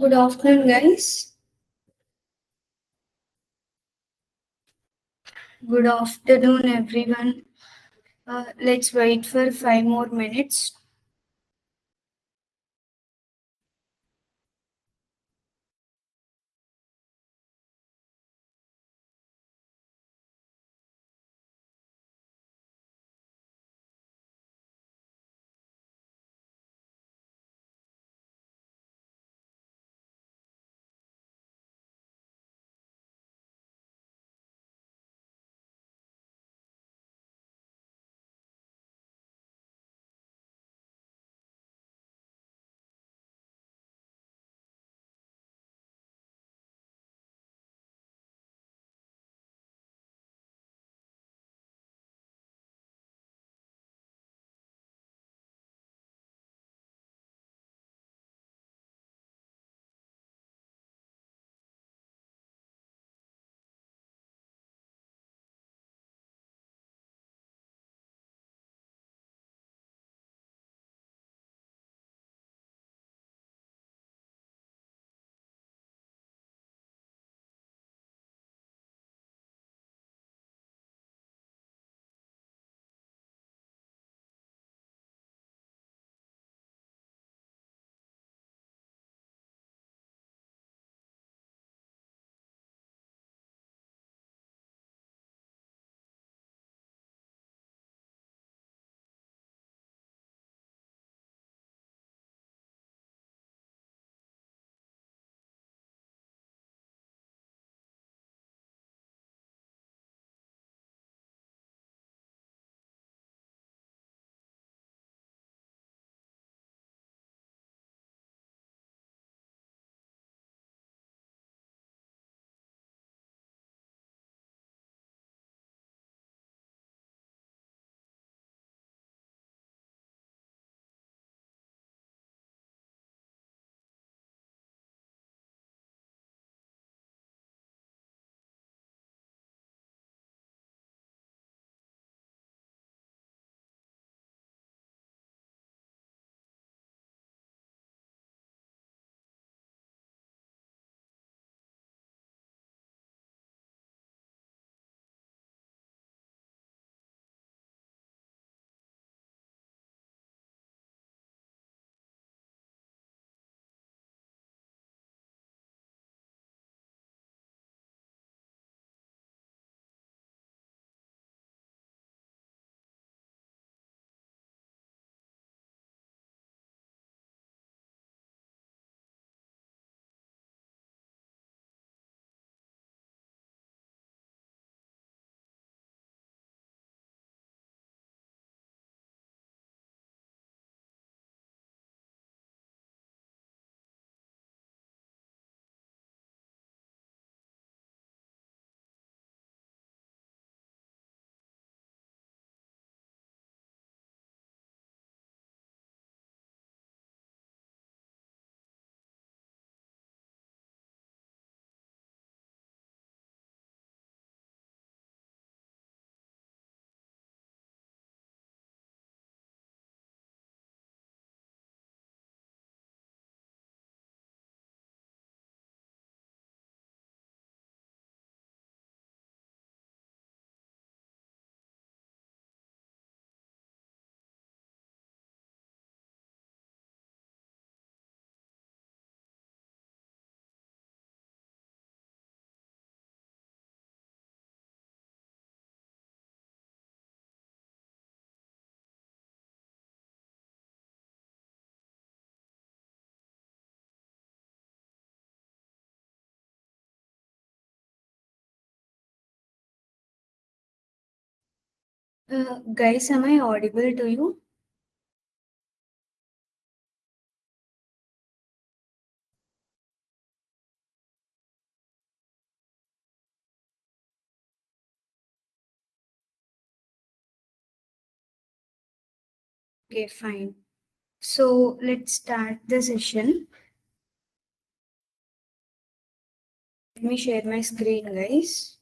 Good afternoon, guys. Good afternoon, everyone. Let's wait for 5 more minutes. Guys, am I audible to you? Okay, fine. So let's start the session. Let me share my screen, guys.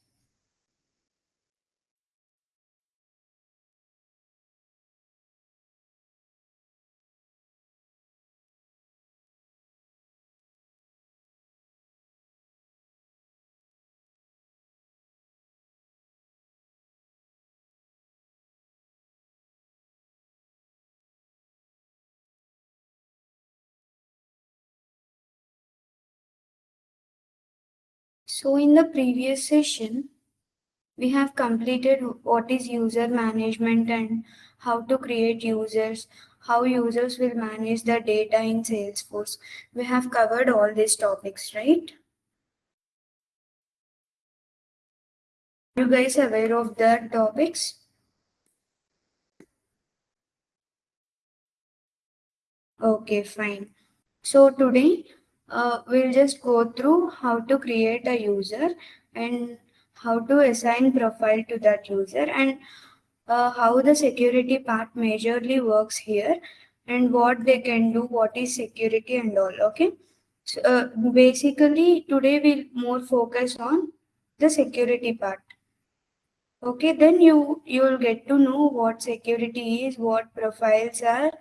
So in the previous session, we have completed what is user management and how to create users, how users will manage the data in Salesforce. We have covered all these topics, right? You guys aware of the topics? Okay, fine. So today we'll just go through how to create a user and how to assign profile to that user and how the security part majorly works here and what they can do, what is security and all. Okay. So basically today we'll more focus on the security part. Okay, then you'll get to know what security is, what profiles are,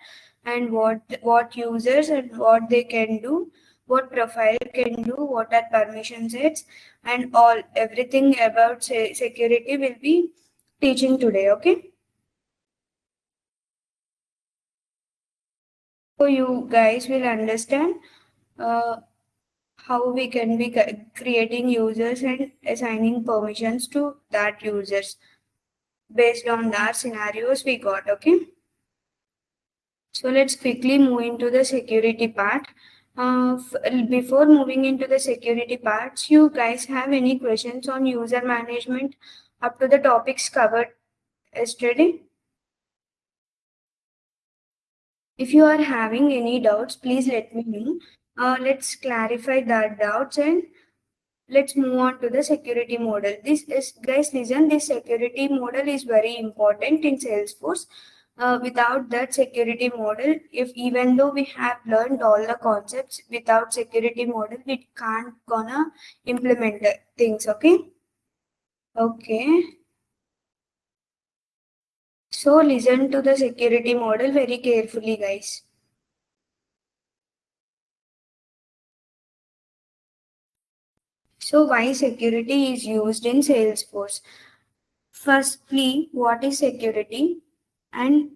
and what users and what they can do, what profile can do, what are permission sets, and all everything about security will be teaching today. Okay, so you guys will understand uh, how we can be creating users and assigning permissions to that users based on that scenarios we got. Okay. So let's quickly move into the security part. Before moving into the security parts, you guys have any questions on user management up to the topics covered yesterday? If you are having any doubts, please let me know. Let's clarify that doubts and let's move on to the security model. This is, guys, listen, this security model is very important in Salesforce. Without that security model, if even though we have learned all the concepts, without security model, we can't gonna implement the things. Okay. Okay. So listen to the security model very carefully, guys. So why security is used in Salesforce? Firstly, what is security and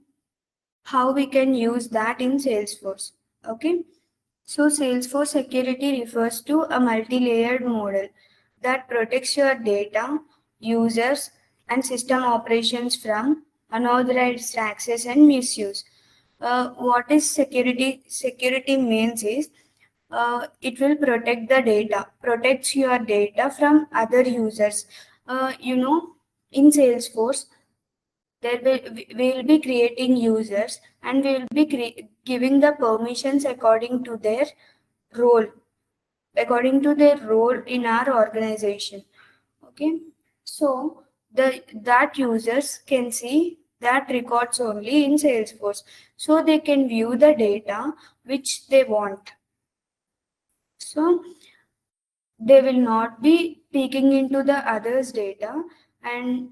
how we can use that in Salesforce. Okay. So Salesforce security refers to a multi-layered model that protects your data, users, and system operations from unauthorized access and misuse. What is security? Security means is it will protect the data, protects your data from other users. In Salesforce, there will be creating users and we will be giving the permissions role according to their role in our organization. Okay, so the that users can see that records only in Salesforce, so they can view the data which they want. So they will not be peeking into the others data, and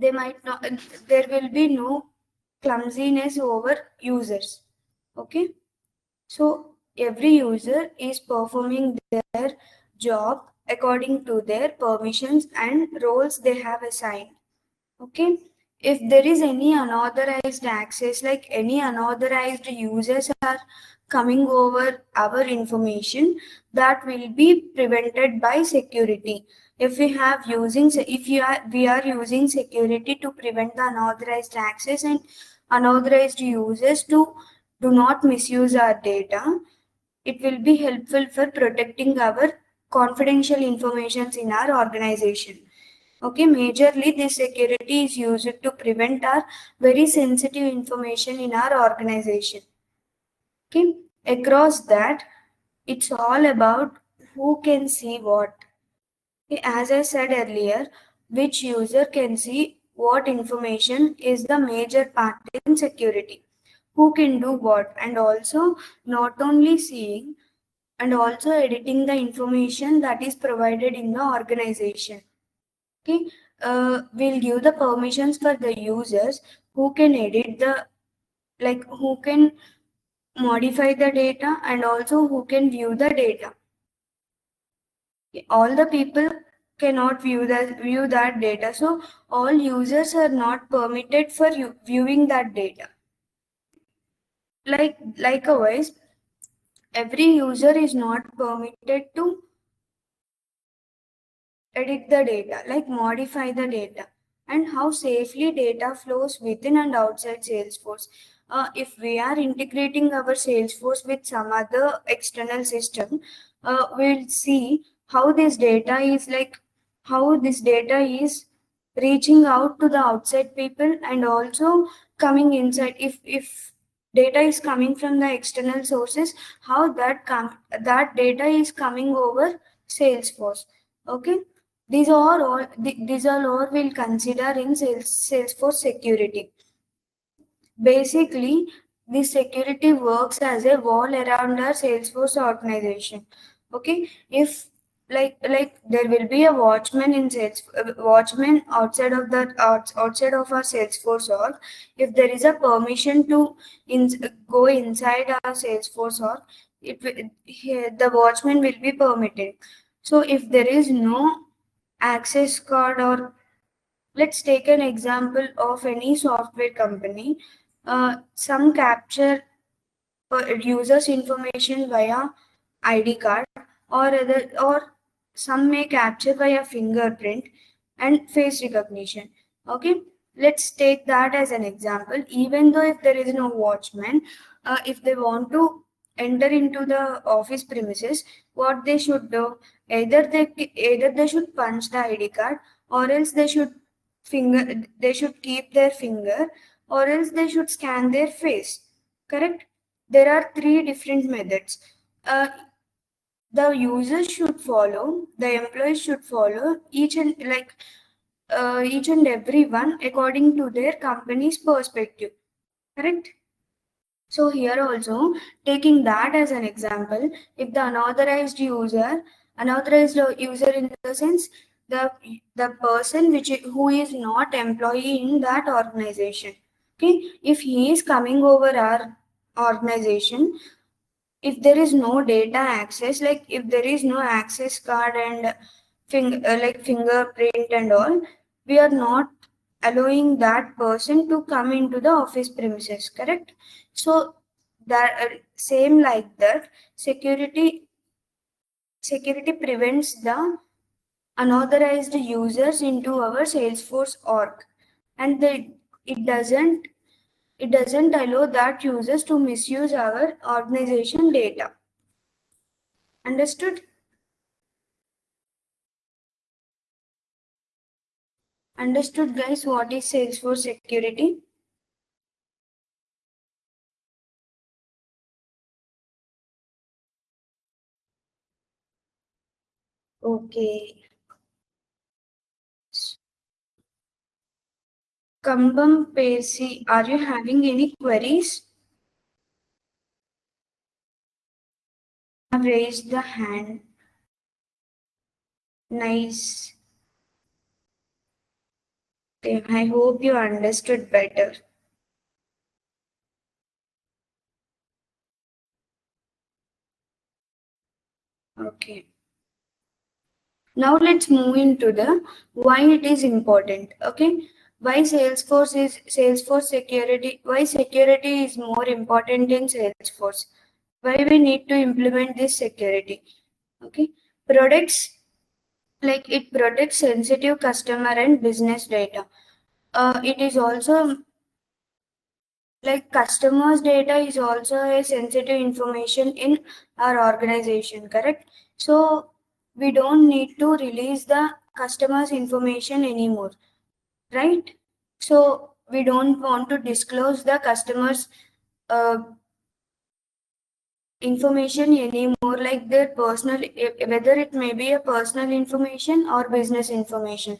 they might not, there will be no clumsiness over users. Okay, so every user is performing their job according to their permissions and roles they have assigned. Okay, if there is any unauthorized access, like any unauthorized users are coming over our information, that will be prevented by security. If we are using security to prevent the unauthorized access and unauthorized users to do not misuse our data, it will be helpful for protecting our confidential informations in our organization. Okay, majorly this security is used to prevent our very sensitive information in our organization. Okay, across that, it's all about who can see what. Okay, as I said earlier, which user can see what information is the major part in security. Who can do what, and also not only seeing and also editing the information that is provided in the organization. Okay, we'll give the permissions for the users who can edit the, like who can modify the data and also who can view the data. Okay, all the people cannot view that data, so all users are not permitted for viewing that data. Likewise, every user is not permitted to edit the data, like modify the data, and how safely data flows within and outside Salesforce. If we are integrating our Salesforce with some other external system, we'll see how this data is how this data is reaching out to the outside people and also coming inside. If data is coming from the external sources, how that data is coming over Salesforce. Okay, these are all we'll consider in Salesforce security. Basically, this security works as a wall around our Salesforce organization. Okay, if there will be a watchman in watchman outside of outside of our Salesforce org. If there is a permission to go inside our Salesforce org, the watchman will be permitted. So if there is no access card, or let's take an example of any software company. Some capture users information via ID card, or some may capture via fingerprint and face recognition. Okay, let's take that as an example. Even though if there is no watchman, if they want to enter into the office premises, what they should do, either they should punch the ID card, or else they should keep their finger, or else they should scan their face. Correct? There are three different methods. Uh, the users should follow, the employees should follow each and every one according to their company's perspective. Correct? So here also, taking that as an example, if the unauthorized user in the sense, the person who is not employee in that organization. Okay, if he is coming over our organization, if there is no data access, like if there is no access card and fingerprint and all, we are not allowing that person to come into the office premises. Correct? So that same like that, security prevents the unauthorized users into our Salesforce org, and it doesn't it doesn't allow that users to misuse our organization data. Understood? Understood, guys, what is Salesforce security? Okay. Kambam Pesi, are you having any queries? I've raised the hand. Nice. Okay, I hope you understood better. Okay. Now let's move into the why it is important. Okay. Why Salesforce security? Why security is more important in Salesforce? Why we need to implement this security? Okay. Products, like it protects sensitive customer and business data. It is also like customers' data is also a sensitive information in our organization, correct? So we don't need to release the customers' information anymore, right? So we don't want to disclose the customers' uh, information anymore, like their personal, whether it may be a personal information or business information.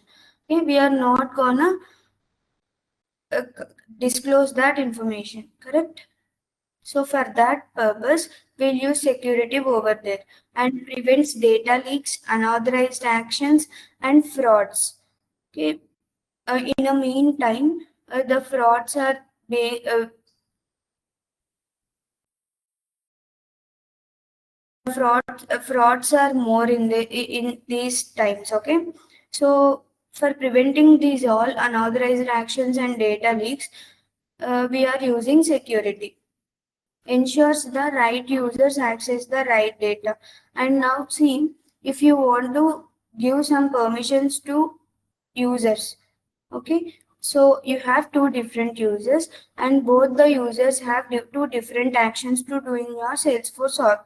Okay, we are not gonna uh, disclose that information, correct? So for that purpose, we'll use security over there and prevents data leaks, unauthorized actions, and frauds. Okay. In the meantime, the frauds are more in these times. Okay. So for preventing these all unauthorized actions and data leaks, we are using security. Ensures the right users access the right data. And now see, if you want to give some permissions to users. Okay, so you have two different users, and both the users have two different actions to do in your Salesforce org.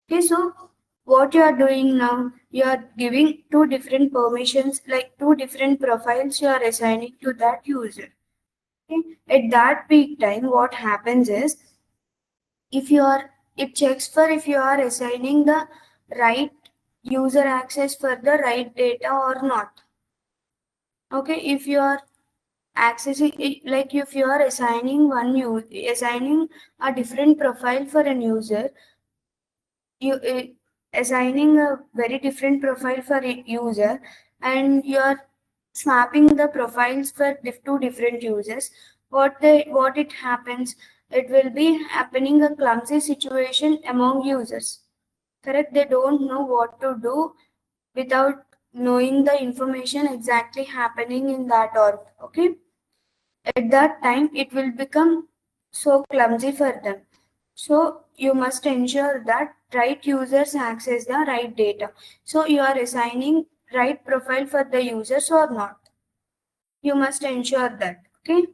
Okay, so what you are doing now, you are giving two different permissions, like two different profiles you are assigning to that user. Okay, at that peak time, what happens is, if you are, it checks for if you are assigning the right user access for the right data or not. Okay, if you are accessing it, like if you are assigning assigning a different profile for an user, you assigning a very different profile for a user, and you are swapping the profiles for two different users, what it happens, it will be happening a clumsy situation among users. Correct, they don't know what to do without knowing the information exactly happening in that org. Okay, at that time it will become so clumsy for them. So you must ensure that right users access the right data. So you are assigning right profile for the users or not. You must ensure that. Okay.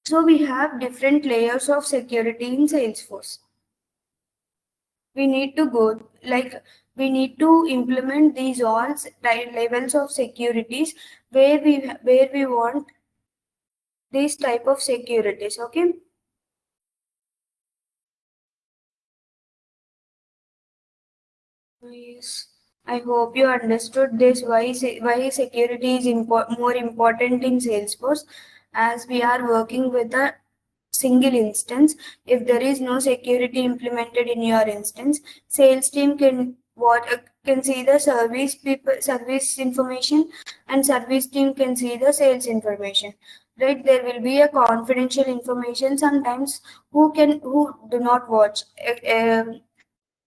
So we have different layers of security in Salesforce. We need to go, like, we need to implement these all levels of securities where we want these type of securities. Okay. Yes, I hope you understood this. Why security is more important in Salesforce, as we are working with a single instance. If there is no security implemented in your instance, sales team can see the service information, and service team can see the sales information. Right, there will be a confidential information sometimes who do not watch.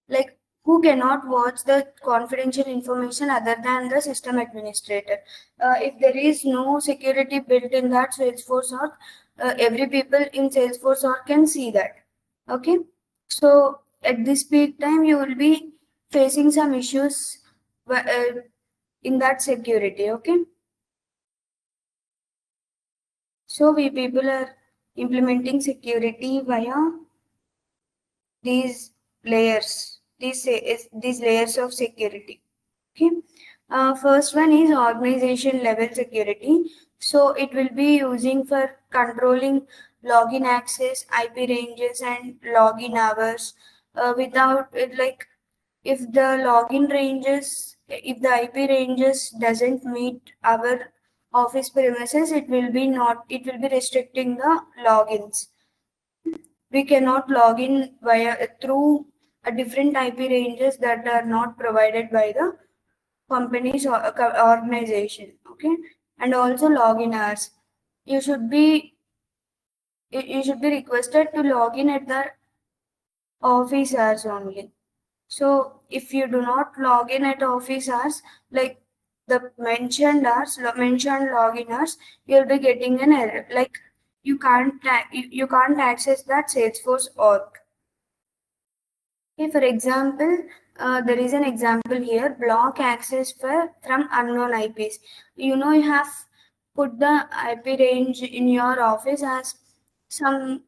Like, who cannot watch the confidential information other than the system administrator. If there is no security built in that Salesforce org, every people in Salesforce org can see that. Okay, so at this peak time you will be facing some issues in that security. Okay, so we people are implementing security via these these layers of security. Okay. First one is organization level security. So it will be using for controlling login access, IP ranges, and login hours. Without it, like, if the login ranges, if the IP ranges doesn't meet our office premises, it will be not. It will be restricting the logins. We cannot log in via through a different IP ranges that are not provided by the company's or organization. Okay, and also login hours. You should be you should be requested to log in at the office hours only. So if you do not log in at office hours, like the mentioned login hours, you'll be getting an error. Like, you can't access that Salesforce org. Okay, for example, there is an example here: block access from unknown IPs. You have put the IP range in your office as some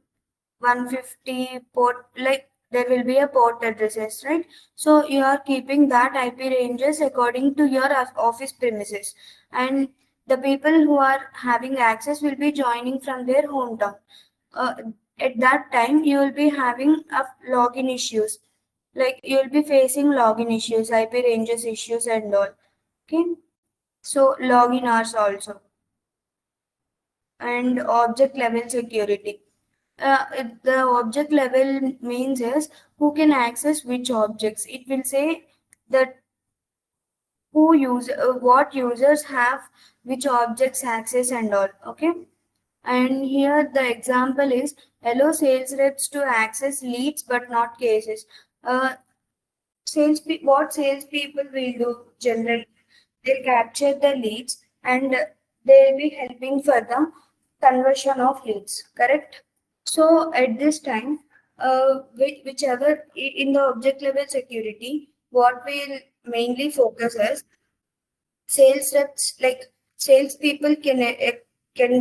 150 port, like there will be a port addresses, right? So you are keeping that IP ranges according to your office premises, and the people who are having access will be joining from their hometown. Uh, at that time, you will be having a login issues, like you'll be facing login issues, IP ranges issues, and all. Okay, so login hours also, and object level security. The object level means is who can access which objects. It will say that what users have which objects access and all. Okay, and here the example is allow sales reps to access leads but not cases. Uh, what salespeople will do generally, they'll capture the leads, and they'll be helping for the conversion of leads. Correct. So at this time, whichever in the object level security, what we'll mainly focuses sales reps, like salespeople can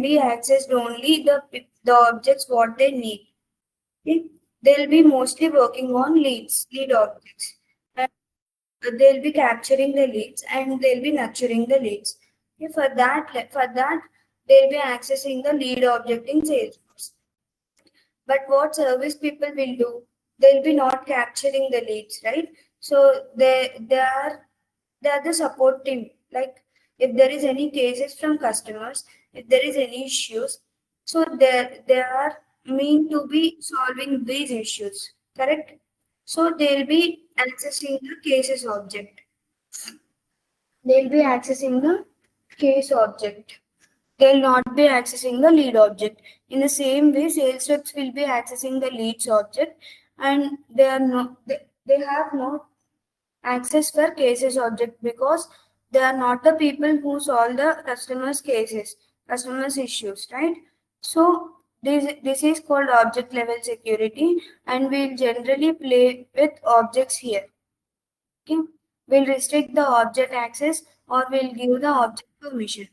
be accessed only the objects what they need. Okay? They'll be mostly working on lead objects. And they'll be capturing the leads and they'll be nurturing the leads. Okay? For that, they'll be accessing the lead object in Salesforce. But what service people will do? They'll be not capturing the leads, right? So they are the support team. Like if there is any cases from customers, if there is any issues, so they are mean to be solving these issues, correct? So they'll be accessing the cases object. They'll be accessing the case object. They'll not be accessing the lead object. In the same way, sales reps will be accessing the leads object, and they have no access for cases object because they are not the people who solve the customers cases, customers issues, right? So this is called object level security, and we'll generally play with objects here. Okay, we'll restrict the object access or we'll give the object permission.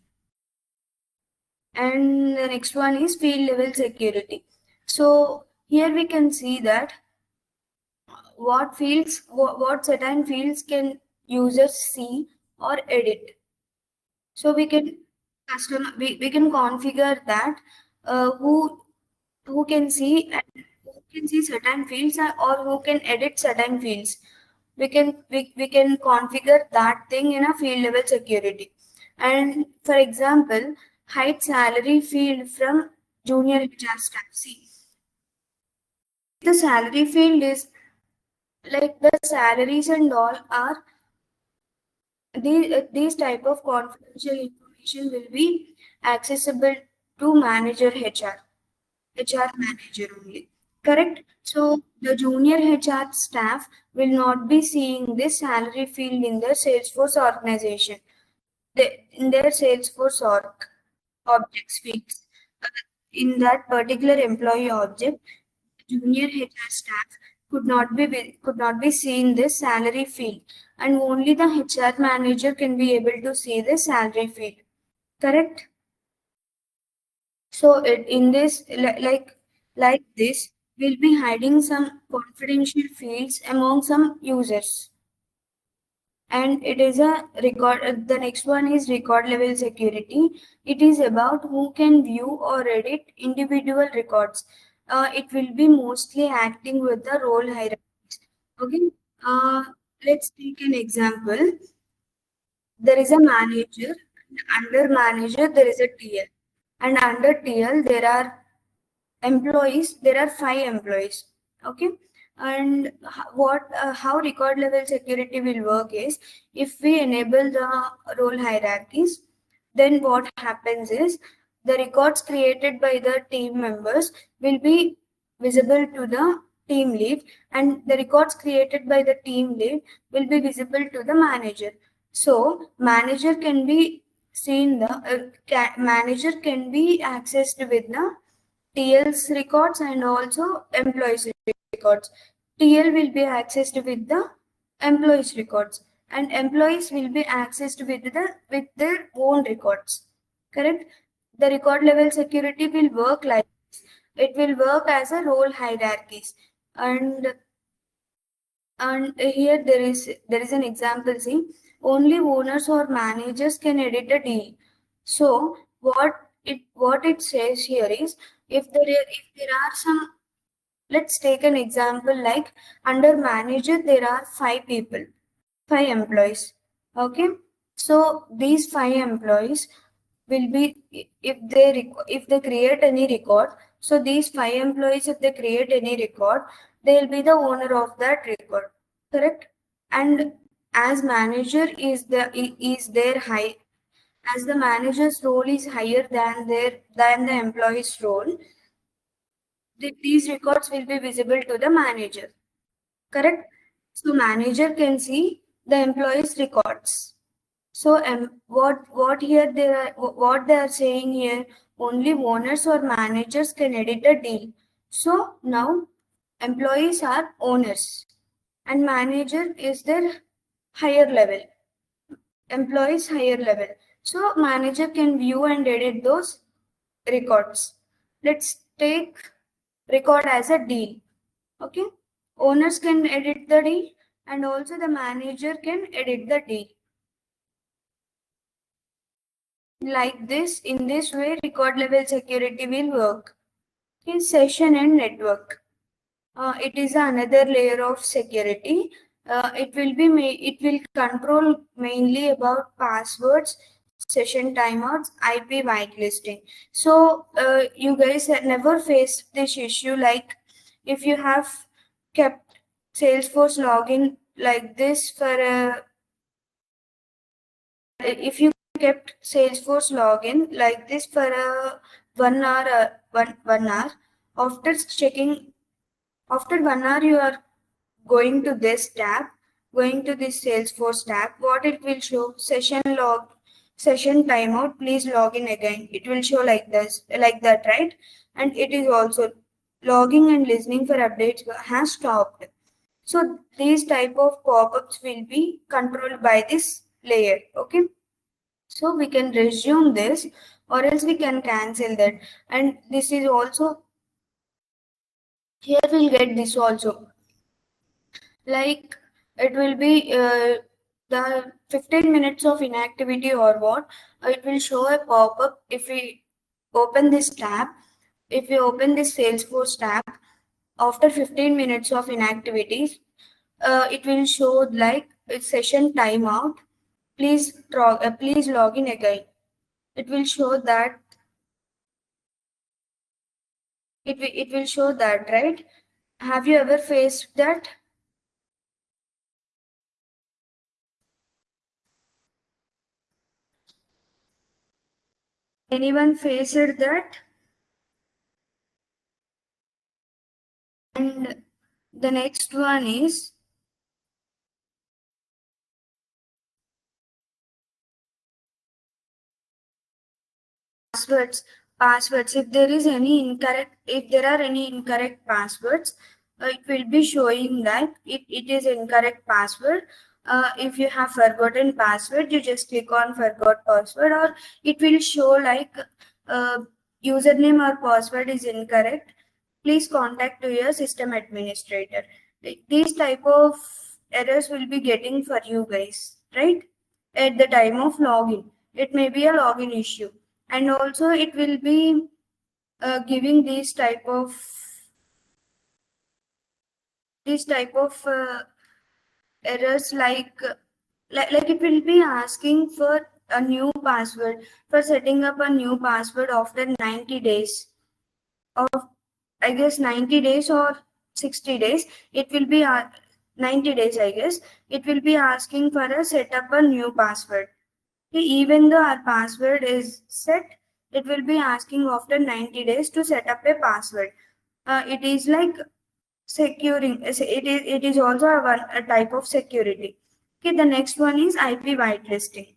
And the next one is field level security. So here we can see that what certain fields can users see or edit. So we can configure that who can see and who can see certain fields or who can edit certain fields. We can configure that thing in a field level security. And for example, hide salary field from junior HR staff. See, the salary field is like the salaries and all are these type of confidential information will be accessible to manager HR manager only. Correct? So the junior HR staff will not be seeing this salary field in their Salesforce organization, in their Salesforce objects fields. In that particular employee object, junior HR staff could not be seen this salary field, and only the HR manager can be able to see the salary field. Correct? So in this like this, we'll be hiding some confidential fields among some users. And it is a record. The next one is record level security. It is about who can view or edit individual records. It will be mostly acting with the role hierarchies. Okay. Uh, let's take an example. There is a manager. Under manager, there is a TL, and under TL there are employees. There are 5 employees. Okay. And how record level security will work is, if we enable the role hierarchies, then what happens is the records created by the team members will be visible to the team lead, and the records created by the team lead will be visible to the manager. So manager can be seen the manager can be accessed with the TL's records and also employees records. TL will be accessed with the employees records, and employees will be accessed with their own records. Correct? The record level security will work like this. It will work as a role hierarchies. And here there is an example. See, only owners or managers can edit a deal. So what it says here is, if there are some, let's take an example like under manager there are 5 people, 5 employees. Okay, so these 5 employees will be, if they create any record, so these 5 employees, if they create any record, they'll be the owner of that record. Correct? And as manager is their high, as the manager's role is higher than the employee's role, these records will be visible to the manager. Correct? So manager can see the employee's records. So what they are saying here, only owners or managers can edit a deal. So now employees are owners and manager is their higher level, employees higher level. So manager can view and edit those records. Let's take record as a deal. Okay. Owners can edit the deal and also the manager can edit the deal. Like this, in this way, record level security will work. Okay, session and network. It is another layer of security. It will control mainly about passwords, session timeouts, IP whitelisting. So you guys have never faced this issue, like if you have kept Salesforce login like this for a if you kept Salesforce login like this for a 1 hour, 1 hour, after checking, after 1 hour, you are going to this tab, going to this Salesforce tab, what it will show? Session log, session timeout, please log in again. It will show like this, like that, right? And it is also logging and listening for updates has stopped. So these type of pop-ups will be controlled by this layer. Okay. So we can resume this or else we can cancel that. And this is also, here we'll get this also. Like it will be the 15 minutes of inactivity or what, it will show a pop-up if we open this tab. If we open this Salesforce tab, after 15 minutes of inactivities, it will show like a session timeout. Please log in again. It will show that it will show that, right? Have you ever faced that? Anyone faced that? And the next one is passwords. Passwords. If there is any incorrect, if there are any incorrect passwords, it will be showing that it is incorrect password. If you have forgotten password, you just click on forgot password, or it will show like uh, username or password is incorrect. Please contact to your system administrator. These type of errors will be getting for you guys, right? At the time of login, it may be a login issue, and also it will be giving these type of errors like it will be asking for a new password, for setting up a new password after 90 days of, I guess 90 days or 60 days. It will be 90 days, I guess. It will be asking for a set up a new password. Even though our password is set, it will be asking after 90 days to set up a password. It is like securing. It is also a type of security. Okay, the next one is IP whitelisting.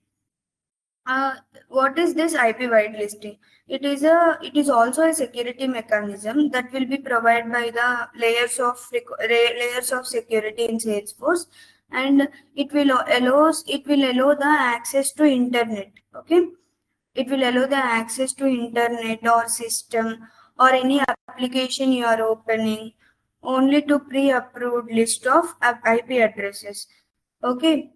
Uh, what is this IP whitelisting? It is also a security mechanism that will be provided by the layers of security in Salesforce, and it will allow the access to internet. Okay, it will allow the access to internet or system or any application you are opening only to pre-approved list of IP addresses. Okay.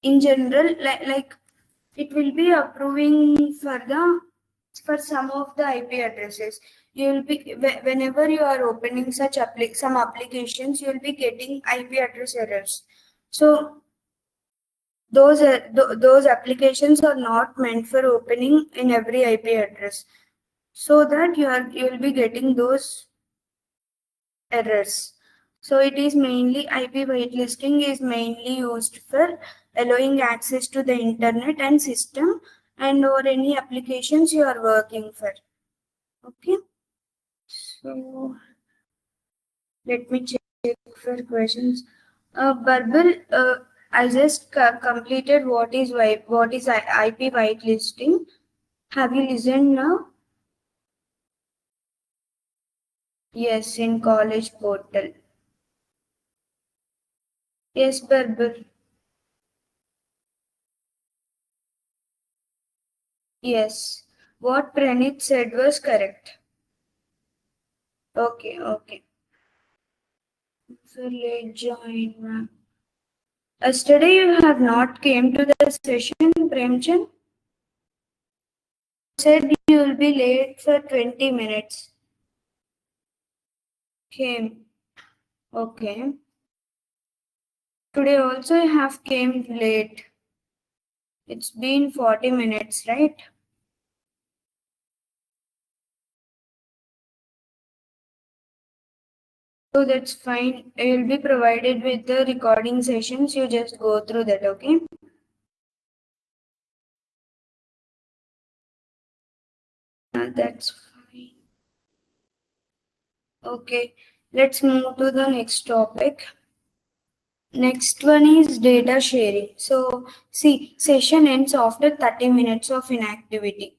In general, like it will be approving for the for some of the IP addresses. You will be whenever you are opening some applications, you will be getting IP address errors. So those applications are not meant for opening in every IP address. So that you will be getting those errors. So it is mainly IP whitelisting is mainly used for allowing access to the internet and system and or any applications you are working for. Okay. So let me check for questions. Barbel, I just completed what is IP whitelisting. Have you listened now? Yes, in college portal. Yes, Barbara. Yes. What Pranit said was correct. Okay, okay. So late join, ma'am. Yesterday you have not came to the session, Premchand. Said you will be late for 20 minutes. Came. Okay. Today also you have came late. It's been 40 minutes, right? So that's fine. You'll be provided with the recording sessions. You just go through that, okay? That's fine. Okay. Let's move to the next topic. Next one is data sharing. So, see, session ends after 30 minutes of inactivity.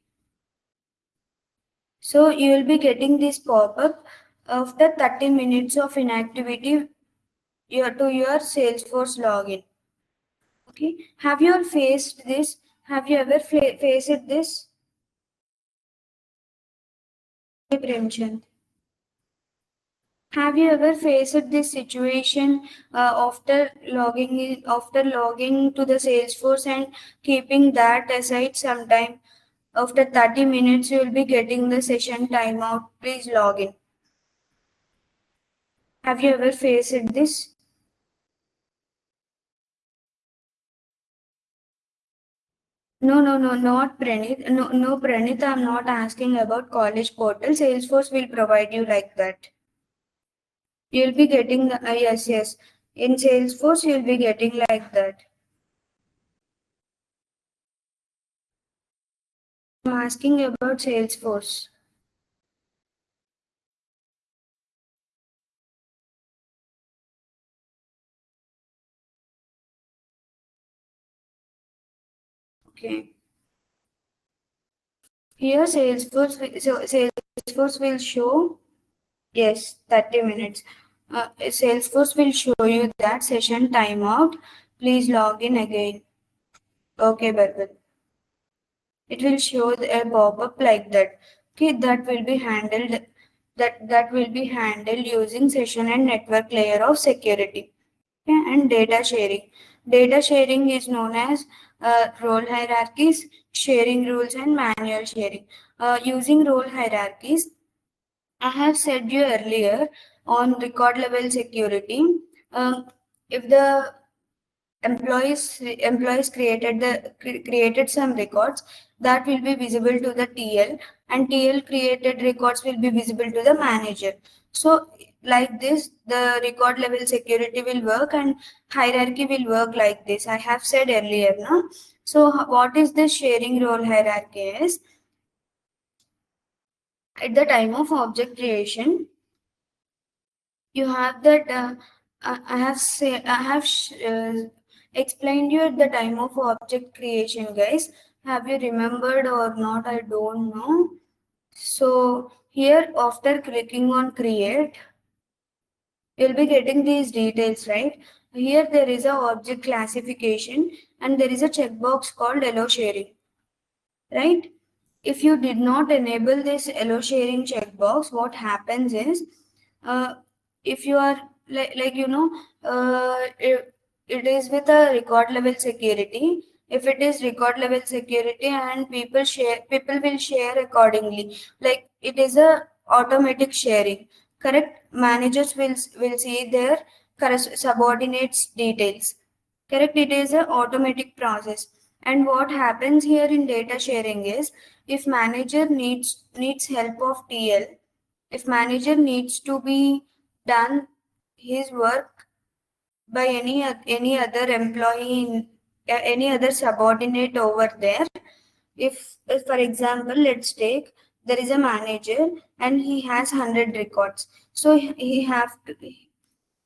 So, you will be getting this pop-up after 30 minutes of inactivity to your Salesforce login. Okay. Have you all faced this? Have you ever faced this? Premchand. Have you ever faced this situation after logging to the Salesforce and keeping that aside sometime? After 30 minutes, you will be getting the session timeout. Please log in. Have you ever faced this? No, no, no, not Pranit. No, no, Pranit, I'm not asking about college portal. Salesforce will provide you like that. You'll be getting the, yes, yes. In Salesforce, you'll be getting like that. I'm asking about Salesforce. Okay. Here, Salesforce will show, yes, 30 minutes. Salesforce will show you that session timeout. Please log in again. Okay, Barbara. It will show a pop-up like that. Okay, that will be handled using session and network layer of security. Okay, and data sharing. Data sharing is known as role hierarchies, sharing rules, and manual sharing. Using role hierarchies, I have said you earlier on record level security. If the employees created some records that will be visible to the TL, and TL created records will be visible to the manager. So like this, the record level security will work and hierarchy will work like this. I have said earlier, no? So what is the sharing role hierarchy is, at the time of object creation, you have that I have explained you at the time of object creation, guys. Have you remembered or not? I don't know. So here, after clicking on create, you'll be getting these details, right? Here there is a object classification and there is a checkbox called allow sharing, right? If you did not enable this allow sharing checkbox, what happens is, uh, if you are it is with a record level security. If it is record level security and people will share accordingly. Like it is a automatic sharing, correct? Managers will see their subordinates details. Correct, it is an automatic process. And what happens here in data sharing is, if manager needs help of TL, if manager needs to be done his work by any other employee in any other subordinate over there, if for example, let's take, there is a manager and he has 100 records, so he have to,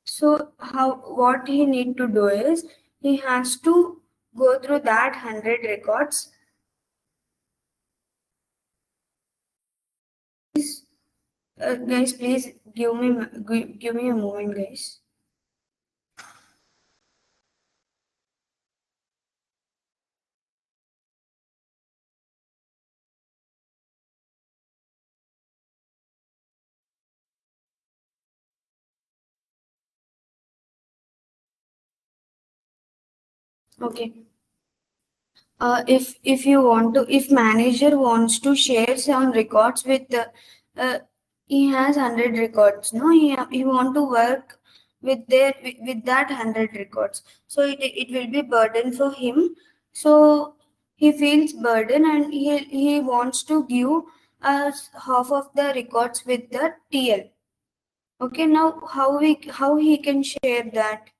so how, what he need to do is, he has to go through that 100 records. Please, guys, please give me a moment, guys. Okay. If you want to, if manager wants to share some records with uh, he has 100 records, no, he want to work with their with that 100 records, so it will be burden for him. So he feels burden and he wants to give us half of the records with the TL. Okay, now how he can share that?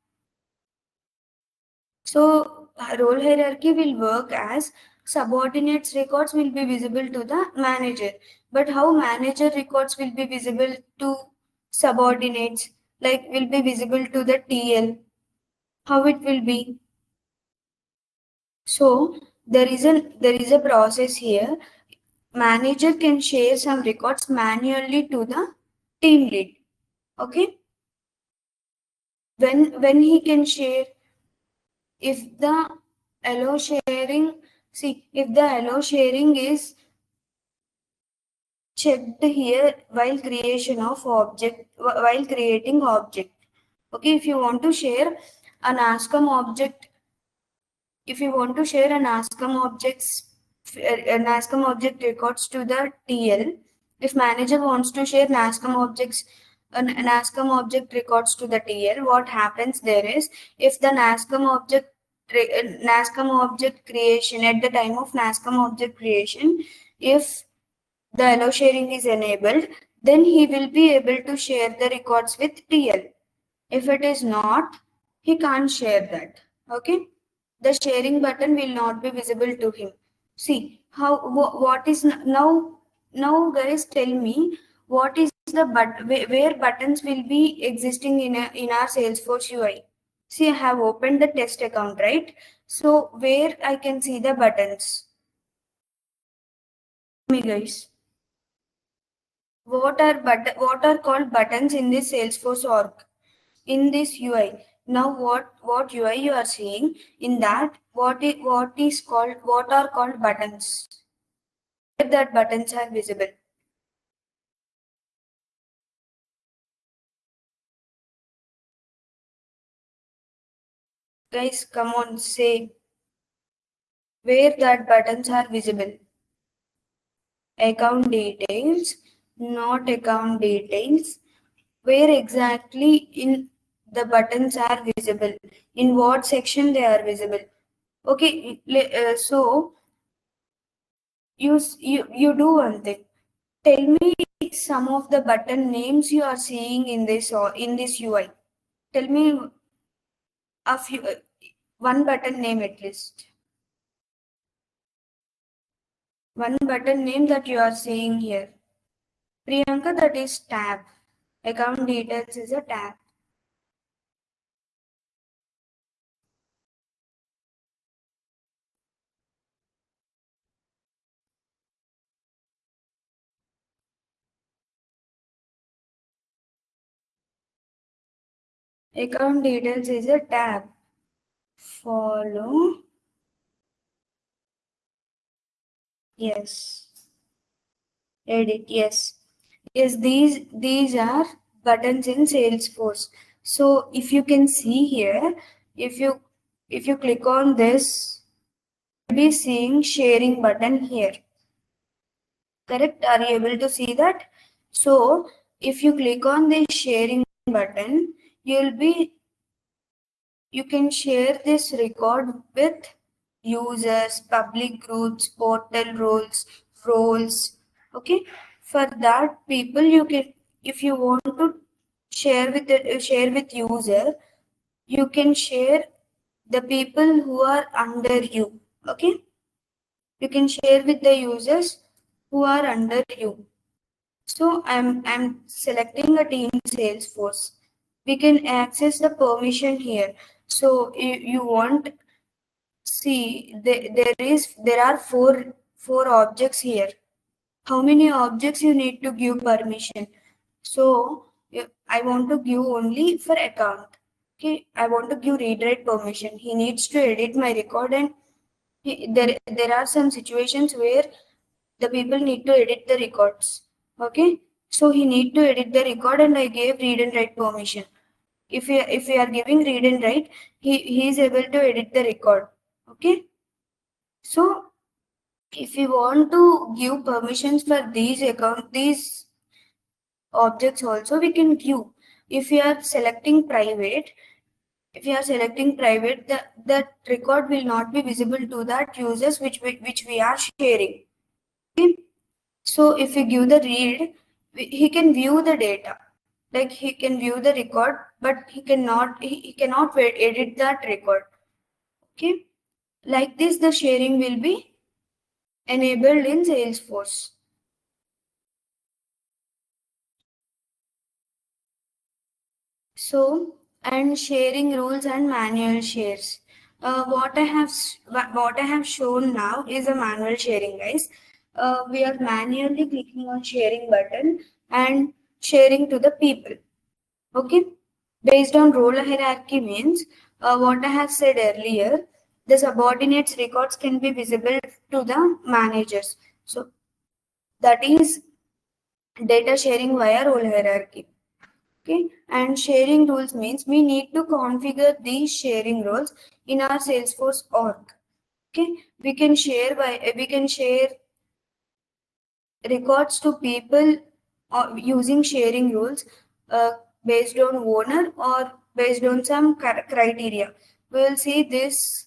So role hierarchy will work as subordinates records will be visible to the manager. But how manager records will be visible to subordinates, like will be visible to the TL? How it will be? So there is a process here. Manager can share some records manually to the team lead. Okay? When he can share, if the allow sharing, see, if the allow sharing is checked here while creation of object, while creating object. Okay, if you want to share an ASCII object, if you want to share an ASCII objects, an ASCII object records to the TL, if manager wants to share NASCOM objects, an NASCOM object records to the TL, what happens there is, if the NASCOM object creation, at the time of NASCOM object creation, if the allow sharing is enabled, then he will be able to share the records with TL. If it is not, he can't share that. Okay? The sharing button will not be visible to him. See, what is now guys, tell me what is the where buttons will be existing in our Salesforce UI. See, I have opened the test account, right? So where I can see the buttons. Me guys. What are called buttons in this Salesforce org, in this UI? Now what UI you are seeing, in that what are called buttons? Where that buttons are visible. Guys, come on, say where that buttons are visible. Account details, not account details. Where exactly in the buttons are visible? In what section they are visible? Okay, so you do one thing. Tell me some of the button names you are seeing in this, or in this UI. Tell me a few, one button name at least. One button name that you are seeing here. Priyanka, that is tab. Account details is a tab. Account details is a tab. Follow. Yes. Edit. Yes. Yes, these are buttons in Salesforce. So if you can see here, if you click on this, you'll be seeing sharing button here. Correct? Are you able to see that? So if you click on the sharing button, you can share this record with users, public groups, portal roles. Okay. For that, people, you can, if you want to share with user, you can share the people who are under you. Okay. You can share with the users who are under you. So I'm selecting a team Salesforce. We can access the permission here. So you want, see, there are four objects here. How many objects you need to give permission? So I want to give only for account. Okay, I want to give read write permission. He needs to edit my record, and there are some situations where the people need to edit the records. Okay, so he need to edit the record, and I gave read and write permission. if we are giving read and write, he is able to edit the record. Okay. So if we want to give permissions for these objects also, we can give. If we are selecting private, that record will not be visible to that users which we are sharing. Okay? So if we give the read, he can view the data. Like he can view the record, but he cannot edit that record. Okay. Like this, the sharing will be enabled in Salesforce. So, and sharing rules and manual shares. What I have shown now is a manual sharing, guys. We are manually clicking on sharing button and sharing to the people. Okay, based on role hierarchy means what I have said earlier. The subordinates records can be visible to the managers. So that is data sharing via role hierarchy. Okay, and sharing rules means we need to configure these sharing rules in our Salesforce org. Okay, we can share records to people using sharing rules uh, based on owner or based on some criteria. We will see this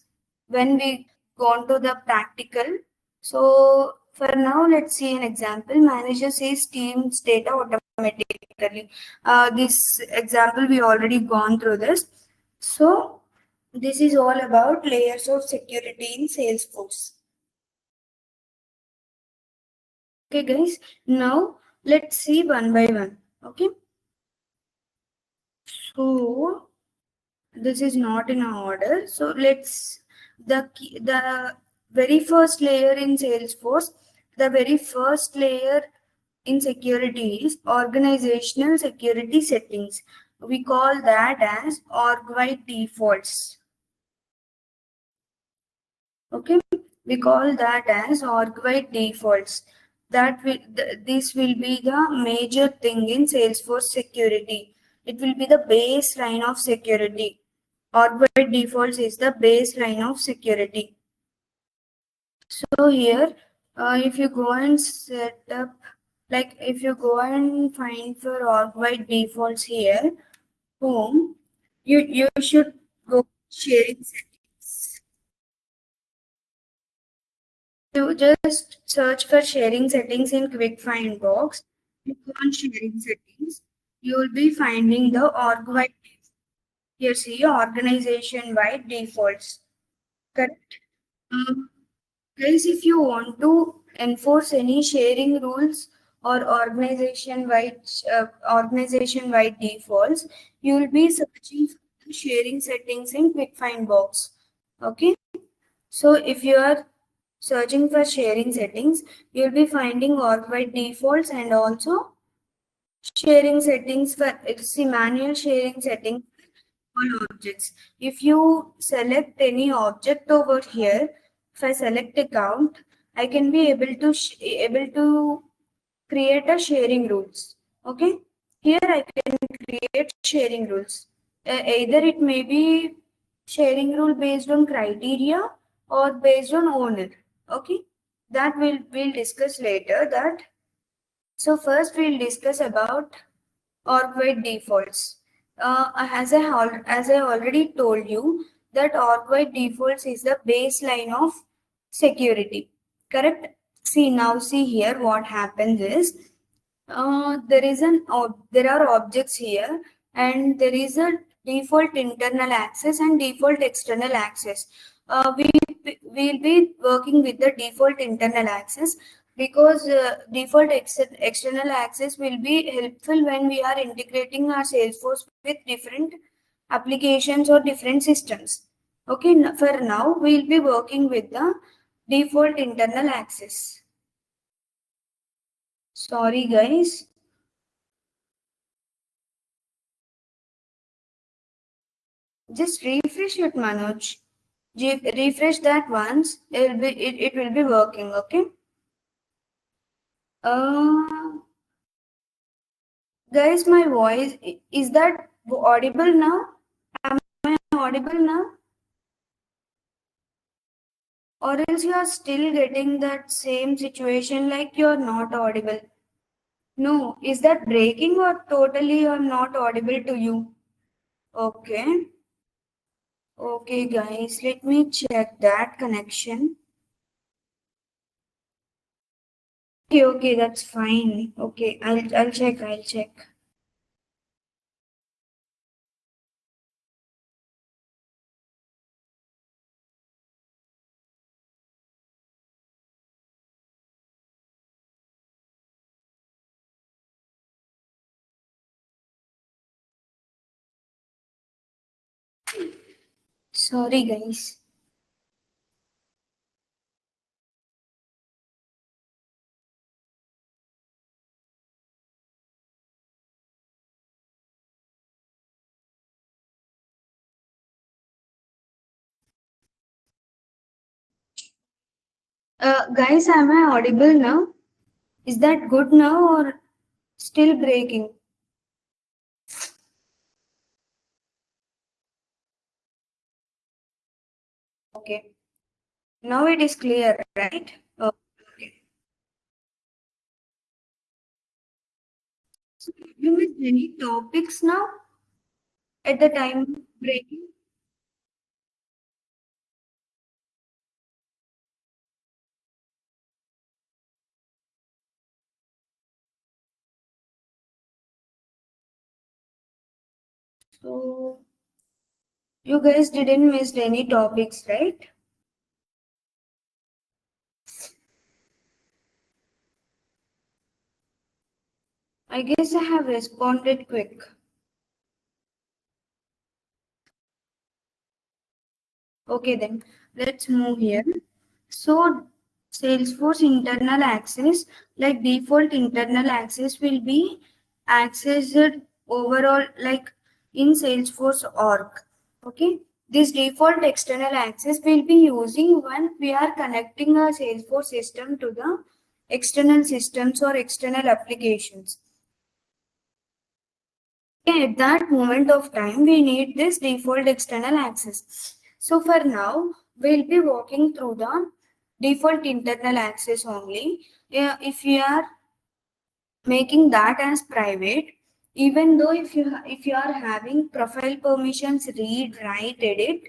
when we go on to the practical. So for now, let's see an example. Manager says team's data automatically. This example we already gone through this. So this is all about layers of security in Salesforce. Okay, guys. Now let's see one by one. Okay. So this is not in order. So the very first layer in Salesforce, the very first layer in security is organizational security settings. We call that as org-wide defaults. Okay, we call that as org-wide defaults. This will be the major thing in Salesforce security. It will be the baseline of security. Org-wide defaults is the baseline of security. So here, if you go and set up, like if you go and find for org-wide defaults here, home, you should go sharing settings. You just search for sharing settings in quick find box. Click on sharing settings. You will be finding the org-wide. Here see organization-wide defaults. Correct. Um, Guys, if you want to enforce any sharing rules or organization-wide defaults, you will be searching for the sharing settings in quick find box. Okay. So if you are searching for sharing settings, you'll be finding org-wide defaults and also sharing settings for see manual sharing settings for all objects. If you select any object over here, if I select account, I can be able to create a sharing rules. Okay, here I can create sharing rules. Either it may be sharing rule based on criteria or based on owner. Okay, that we'll discuss later. That so first we'll discuss about org-wide defaults. As I already told you, that org-wide defaults is the baseline of security. Correct? See here what happens is there are objects here, and there is a default internal access and default external access. We will be working with the default internal access because external access will be helpful when we are integrating our Salesforce with different applications or different systems. Okay, for now we will be working with the default internal access. Sorry, guys. Just refresh it, Manoj. Refresh that once. It will be working. Okay. Uh, guys, my voice is that audible now? Am I audible now? Or else you are still getting that same situation like you're not audible? No, is that breaking or totally you're not audible to you? Okay. Okay, guys, let me check that connection. Okay, okay, that's fine. Okay, I'll check, I'll check. Sorry, guys. Guys, am I audible now? Is that good now or still breaking? Okay. Now it is clear, right? Okay. So, you missed any topics now at the time of breaking? So, you guys didn't miss any topics, right? I guess I have responded quick. Okay, then let's move here. So, Salesforce internal access, like default internal access, will be accessed overall, like in Salesforce org. Okay, this default external access will be using when we are connecting a Salesforce system to the external systems or external applications. At that moment of time, we need this default external access. So for now, we'll be walking through the default internal access only. If you are making that as private, even though if you are having profile permissions, read, write, edit,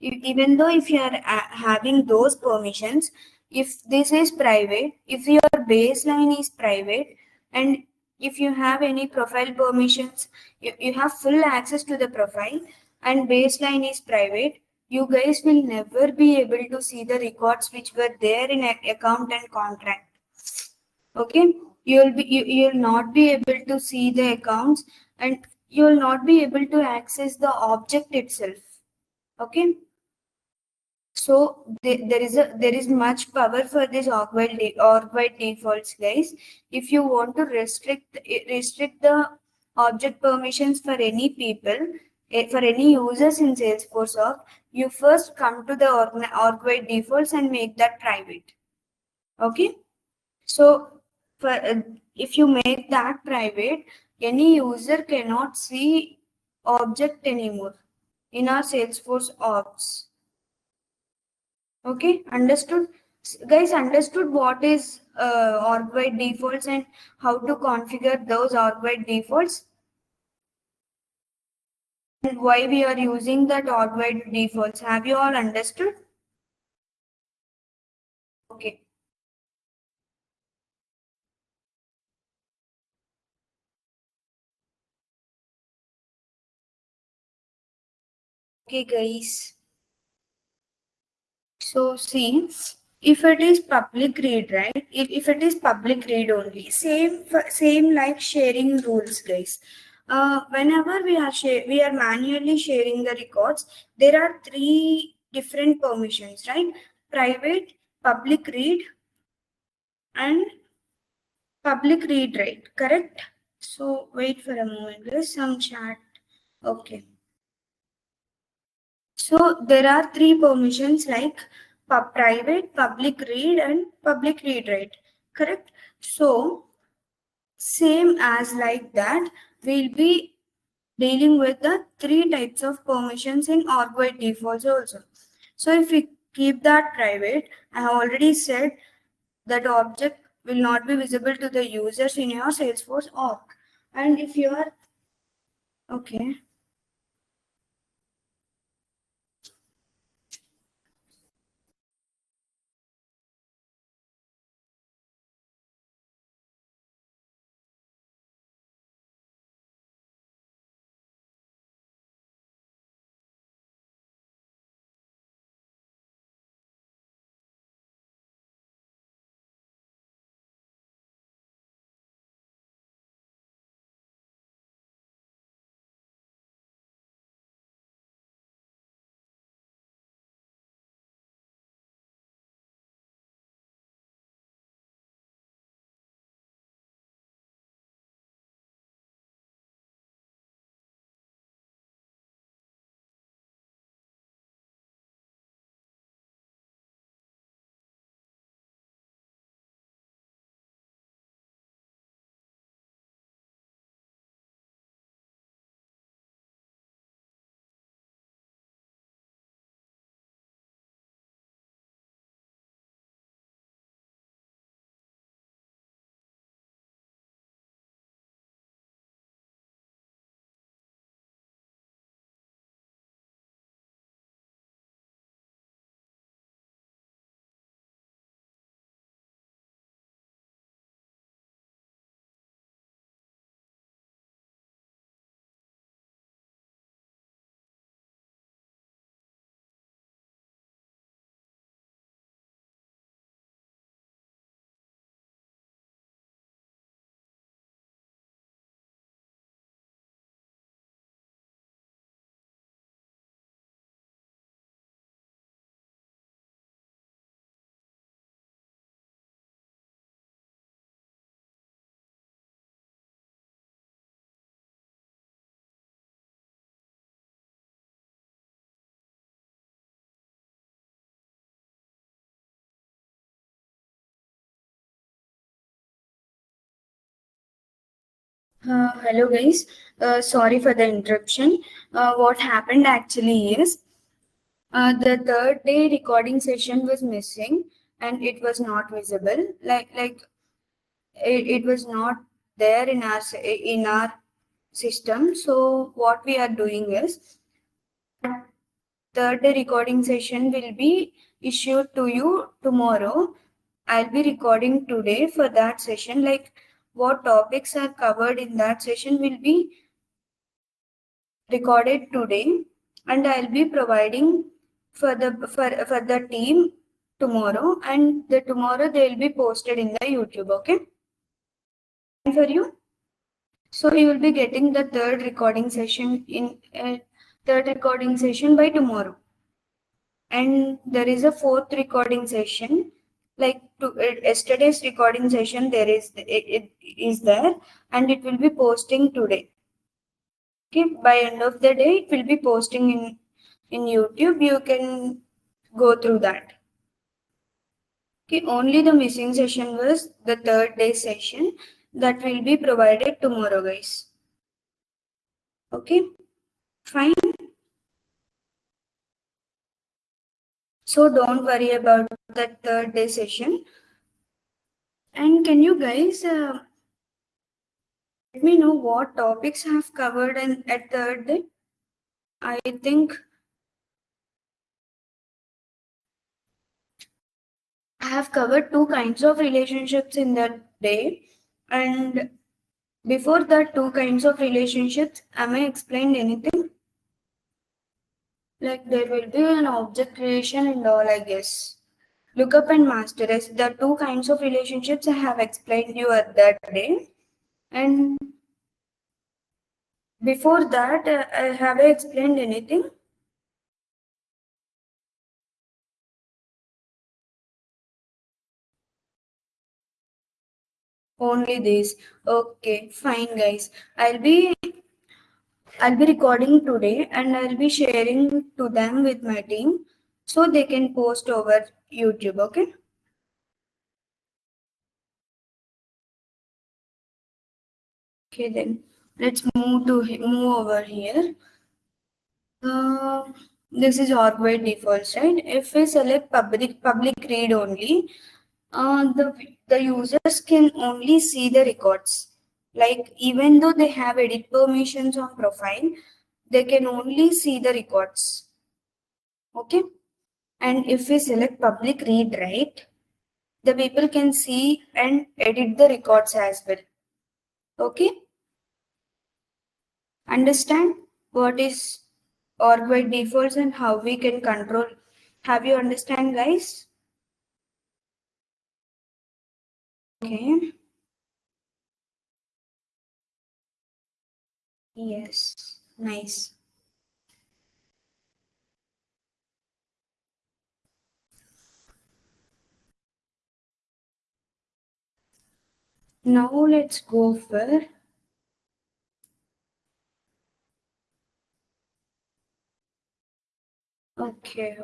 even though if you are having those permissions, if this is private, if your baseline is private, and if you have any profile permissions, you have full access to the profile and baseline is private, you guys will never be able to see the records which were there in account and contract. Okay, you'll not be able to see the accounts, and you'll not be able to access the object itself. Okay, so there is much power for this awkward defaults, guys. If you want to restrict the object permissions for any people, for any users in Salesforce org, you first come to the awkward defaults and make that private. Okay, so for if you make that private, any user cannot see object anymore in our Salesforce orgs. Okay, understood? Guys, understood what is org-wide defaults and how to configure those org-wide defaults and why we are using that org-wide defaults. Have you all understood? Okay. Okay, guys. So see, if it is public read, right? If it is public read only, same like sharing rules, guys. Whenever we are manually sharing the records, there are three different permissions, right? Private, public read, and public read write. Correct? So wait for a moment. There's some chat. Okay. So there are three permissions like private, public read, and public read write. Correct? So same as like that, we'll be dealing with the three types of permissions in org by defaults also. So if we keep that private, I have already said that object will not be visible to the users in your Salesforce org. And if you are okay. Hello guys, sorry for the interruption. What happened actually is the third day recording session was missing and it was not visible. It was not there in our system. So what we are doing is third day recording session will be issued to you tomorrow. I'll be recording today for that session. Like what topics are covered in that session will be recorded today, and I'll be providing for the team tomorrow, and the tomorrow they'll be posted in the YouTube. Okay, and for you. So you will be getting the third recording session by tomorrow, and there is a fourth recording session. Like yesterday's recording session, it is there, and it will be posting today. Okay, by end of the day, it will be posting in YouTube. You can go through that. Okay, only the missing session was the third day session that will be provided tomorrow, guys. Okay, fine. So don't worry about that third day session. And can you guys let me know what topics have covered at third day? I think I have covered two kinds of relationships in that day, and before that two kinds of relationships, am I explained anything? Like there will be an object creation and all, I guess. Lookup and master is the two kinds of relationships I have explained you at that day. And before that, have I explained anything? Only this. Okay, fine, guys. I'll be recording today and I'll be sharing to them with my team so they can post over YouTube. Okay. Okay then. Let's move over here. This is org by defaults, right? If we select public read only, the users can only see the records. Like even though they have edit permissions on profile, they can only see the records. Okay. And if we select public read write, the people can see and edit the records as well. Okay. Understand what is org by defaults and how we can control. Have you understand, guys? Okay. Yes. Nice. Now let's go for okay.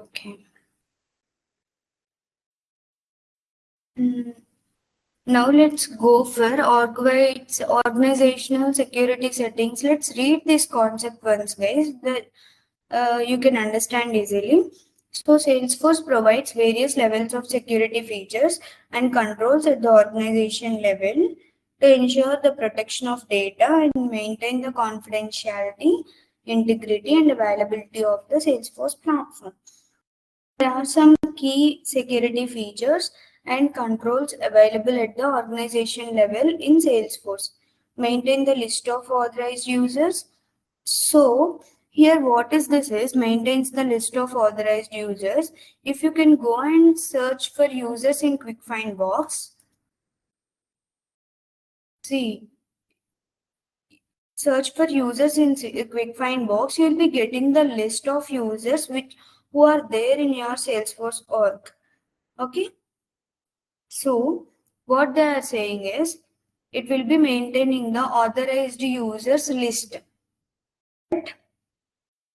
Mm. Now let's go for organizational security settings. Let's read this concept once, guys, that you can understand easily. So Salesforce provides various levels of security features and controls at the organization level to ensure the protection of data and maintain the confidentiality, integrity, and availability of the Salesforce platform. There are some key security features and controls available at the organization level in Salesforce. Maintain the list of authorized users. So here what is this is maintains the list of authorized users. If you can go and search for users in quick find box, see, search for users in quick find box, you'll be getting the list of users who are there in your Salesforce org. Okay. So, what they are saying is it will be maintaining the authorized users list.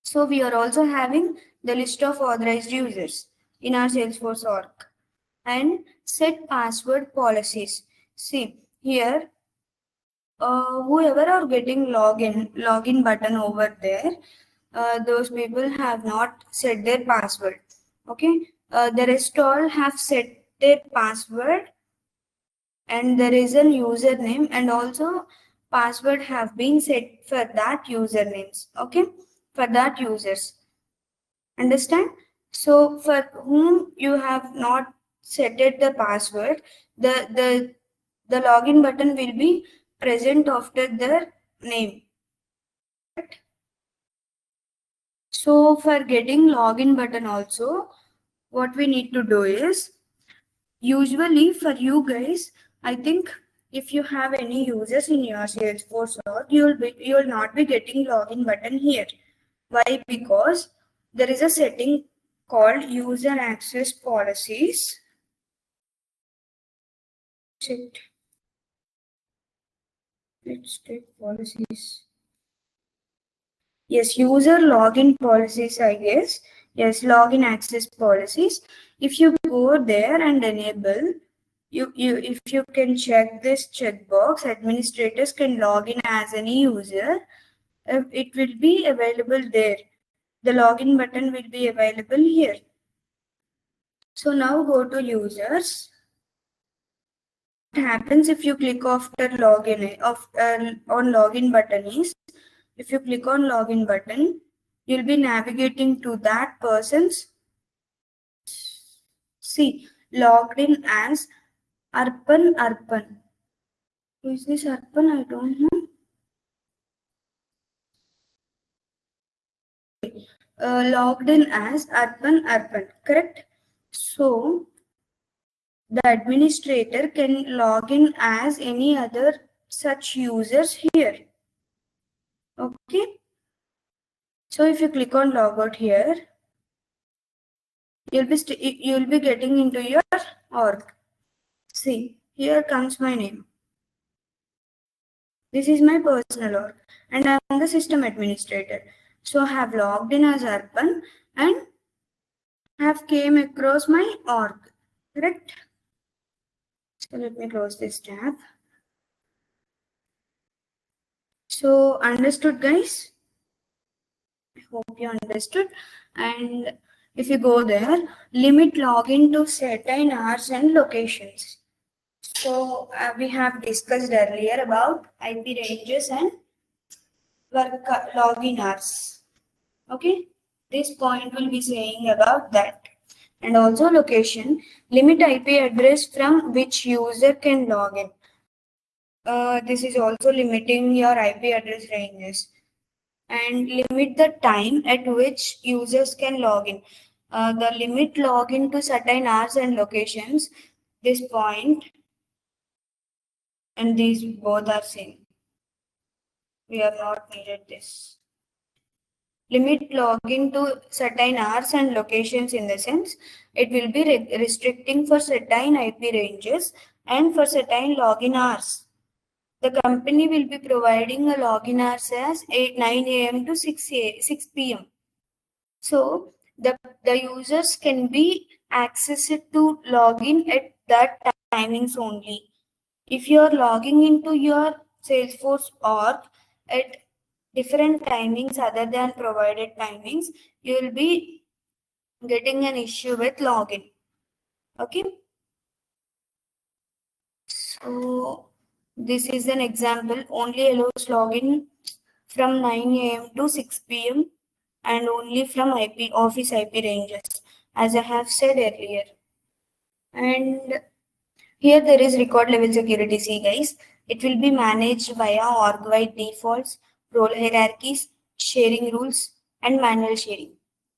So, we are also having the list of authorized users in our Salesforce org and set password policies. See, here, whoever are getting login button over there, those people have not set their password. Okay, the rest all have set their password and there is an username and also password have been set for that usernames, okay, for that users. Understand? So for whom you have not set it the password, the login button will be present after their name. So for getting login button also, what we need to do is usually for you guys, I think if you have any users in your Salesforce org, you'll not be getting login button here. Why? Because there is a setting called user access policies. Check. Let's take policies. Yes, user login policies, I guess. Yes, login access policies. If you go there and enable, if you can check this checkbox, administrators can log in as any user. It will be available there. The login button will be available here. So now go to users. What happens if you click after login on login button is if you click on login button, you'll be navigating to that person's. See, logged in as Arpan. Who is this Arpan? I don't know. Logged in as Arpan, correct? So the administrator can log in as any other such users here. Okay. So if you click on logout here, you'll be getting into your org. See, here comes my name. This is my personal org, and I am the system administrator. So I have logged in as Arpan and have came across my org. Correct? So let me close this tab. So understood, guys? I hope you understood. And if you go there, limit login to certain hours and locations. So we have discussed earlier about IP ranges and work login hours. Okay, this point will be saying about that. And also location, limit IP address from which user can log in. This is also limiting your IP address ranges, and limit the time at which users can log in. The limit login to certain hours and locations, this point and these both are same. We have not needed this. Limit login to certain hours and locations in the sense it will be restricting for certain IP ranges and for certain login hours. The company will be providing a login hours as 9 a.m. to 6 p.m. So the users can be accessed to login at that timings only. If you are logging into your Salesforce org at different timings other than provided timings, you will be getting an issue with login. Okay. So this is an example. Only allows login from 9 a.m. to 6 p.m. and only from IP office IP ranges, as I have said earlier. And here there is record level security. See guys, it will be managed via org-wide defaults, role hierarchies, sharing rules, and manual sharing.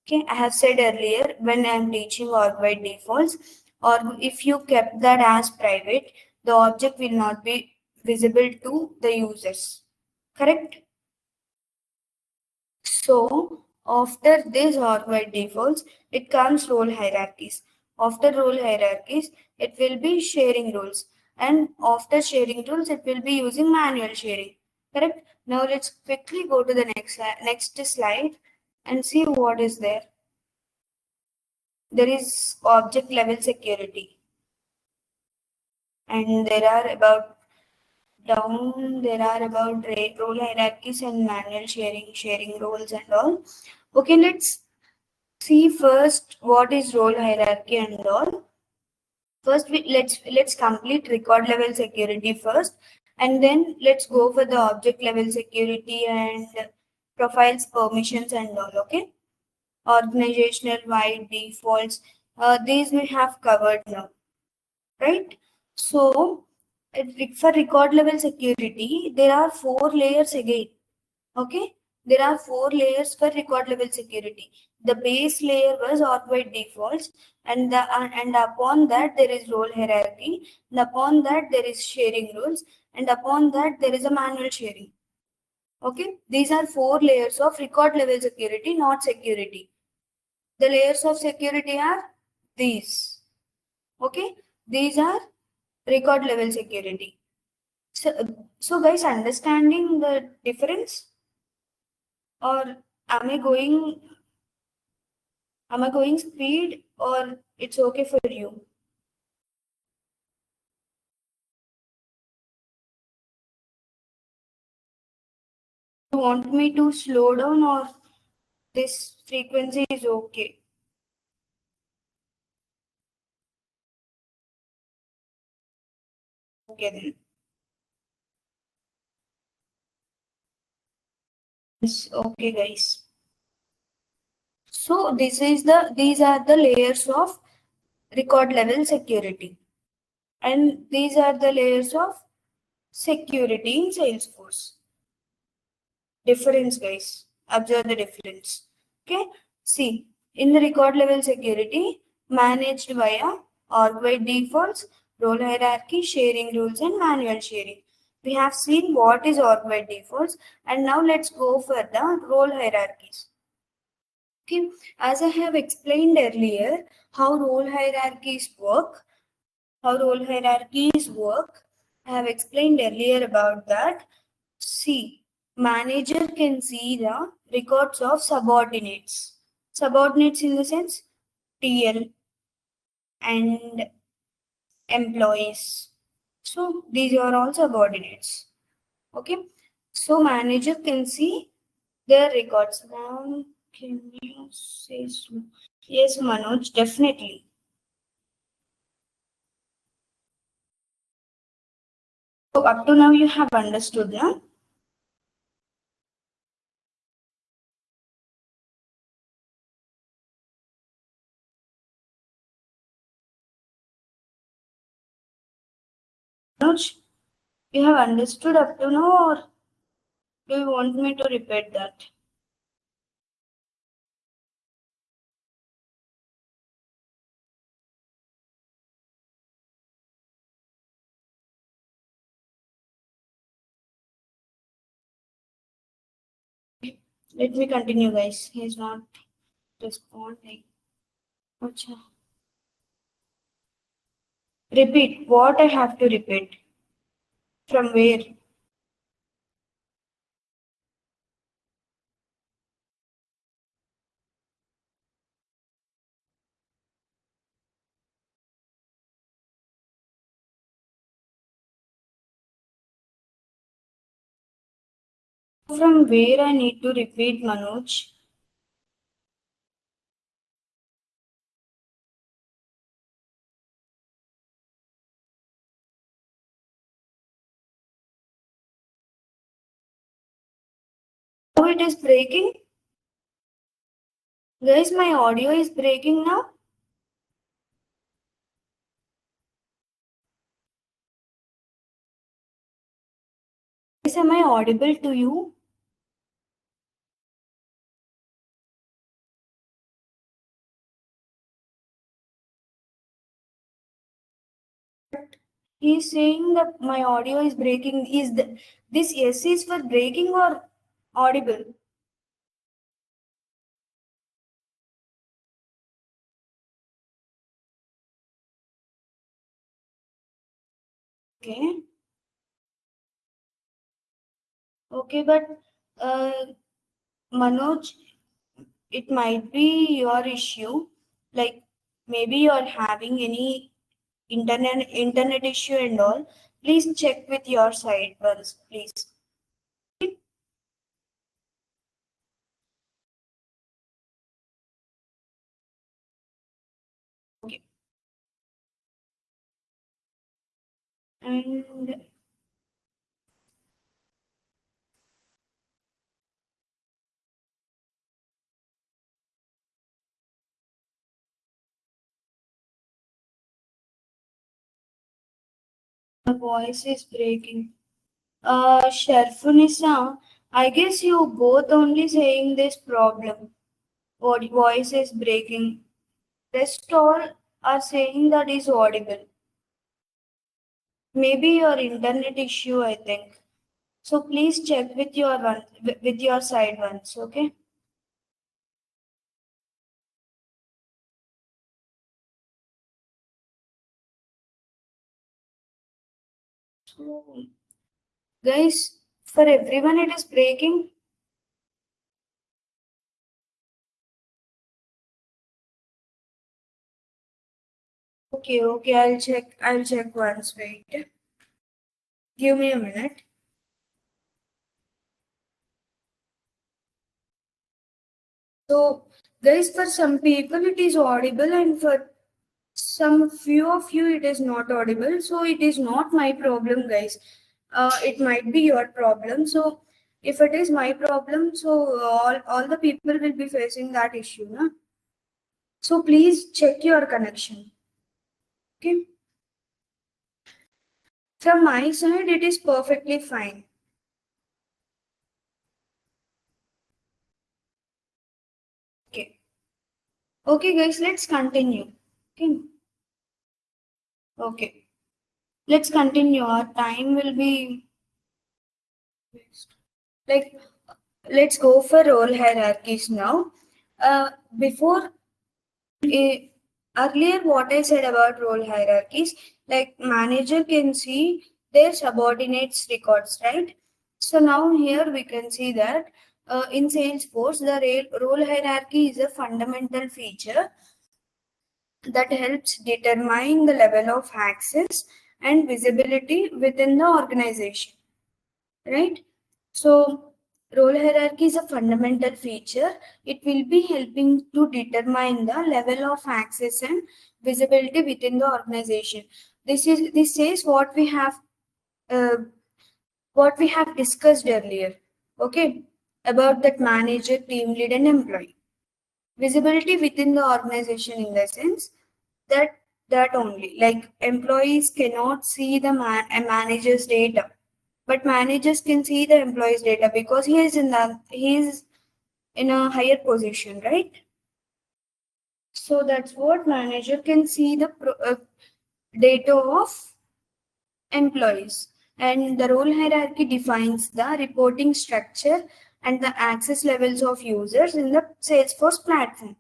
Okay, I have said earlier when I am teaching org-wide defaults, or if you kept that as private, the object will not be visible to the users. Correct? So after this org-wide defaults, it comes role hierarchies. After role hierarchies, it will be sharing rules. And after sharing rules, it will be using manual sharing. Correct? Now let's quickly go to the next slide and see what is there. There is object level security. And there are about role hierarchies and manual sharing roles and all. Okay, let's see first what is role hierarchy and all. First, let's complete record level security first, and then let's go for the object level security and profiles, permissions, and all. Okay, organizational wide defaults. These we have covered now, right? So, for record level security, there are four layers again. Okay, there are four layers for record level security. The base layer was org-wide defaults, and upon that there is role hierarchy, and upon that there is sharing rules, and upon that there is a manual sharing. Okay, these are four layers of record level security, not security. The layers of security are these. Okay, these are record level security. So guys, understanding the difference, or am I going speed, or it's okay for you? You want me to slow down, or this frequency is okay? Okay then. Yes, okay guys. So these are the layers of record level security. And these are the layers of security in Salesforce. Difference, guys. Observe the difference. Okay. See, in the record level security, managed via org-wide defaults, role hierarchy, sharing rules, and manual sharing. We have seen what is org-wide defaults, and now let's go for the role hierarchies. Okay. As I have explained earlier, how role hierarchies work, I have explained earlier about that. See, manager can see the records of subordinates. Subordinates in the sense TL and employees. So these are all subordinates. Okay. So manager can see their records. Ma'am, can you say so? Yes, Manoj, definitely. So up to now you have understood, no? Manoj, you have understood up to now, or do you want me to repeat that? Let me continue, guys. He is not responding. Acha. Repeat. What I have to repeat? From where? From where I need to repeat, Manoj? How it is breaking? Guys, my audio is breaking now. Guys, am I audible to you? He's saying that my audio is breaking. This yes is for breaking or audible? Okay. Okay, but Manoj, it might be your issue. Like maybe you're having any internet issue and all. Please check with your side once, please. Okay. And the voice is breaking. Sharfunisa, I guess you both only saying this problem. What voice is breaking. Rest all are saying that is audible. Maybe your internet issue, I think. So please check with your with your side once, okay? So guys, for everyone it is breaking. Okay, okay, I'll check. I'll check once. Wait. Give me a minute. So guys, for some people it is audible and for some few of you it is not audible. So it is not my problem, guys. It might be your problem. So if it is my problem, so all the people will be facing that issue, na? So please check your connection. Okay. From my side, it is perfectly fine. Okay. Okay, guys, let's continue. Okay. Okay. Let's continue. Our time will be like, let's go for role hierarchies now. Before earlier, what I said about role hierarchies, like manager can see their subordinates records, right? So now here we can see that in Salesforce, the role hierarchy is a fundamental feature that helps determine the level of access and visibility within the organization, right? So role hierarchy is a fundamental feature. It will be helping to determine the level of access and visibility within the organization. This is uh, what we have discussed earlier. Okay, about that manager, team lead, and employee. Visibility within the organization in the sense that only like employees cannot see a manager's data, but managers can see the employee's data because he is in a higher position, right? So that's what manager can see the data of employees. And the role hierarchy defines the reporting structure and the access levels of users in the Salesforce platform.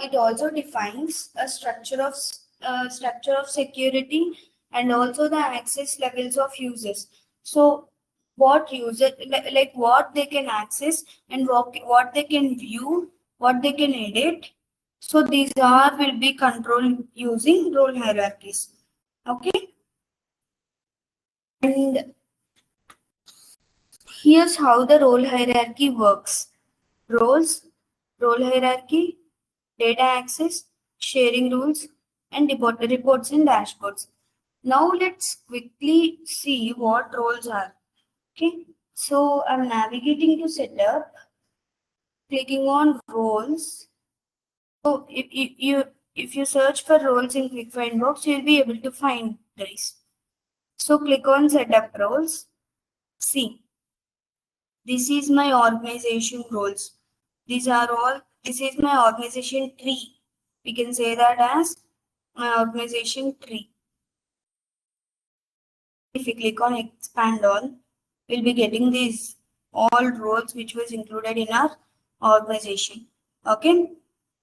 It also defines a structure of security and also the access levels of users. So like what they can access and what they can view, what they can edit. So these are will be controlled using role hierarchies. Okay. And here's how the role hierarchy works. Roles, role hierarchy, data access, sharing rules, and reports and dashboards. Now let's quickly see what roles are. Okay, so I'm navigating to setup, clicking on roles. So if you search for roles in Quick Find box, you'll be able to find this. So click on setup roles. See, this is my organization roles. This is my organization tree. We can say that as my organization tree. If we click on expand all, we'll be getting these all roles which was included in our organization. Okay.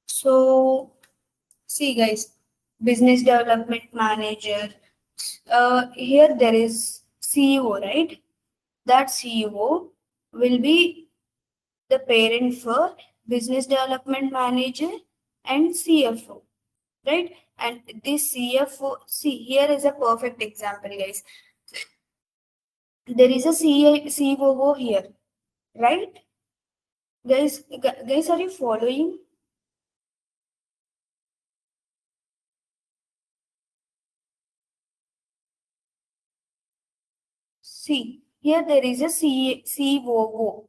So see guys, business development manager. Here there is CEO, right? That CEO will be the parent for business development manager and CFO, right? And this CFO, see here is a perfect example, guys. There is a COO here, right? Guys, are you following? See, here there is a COO,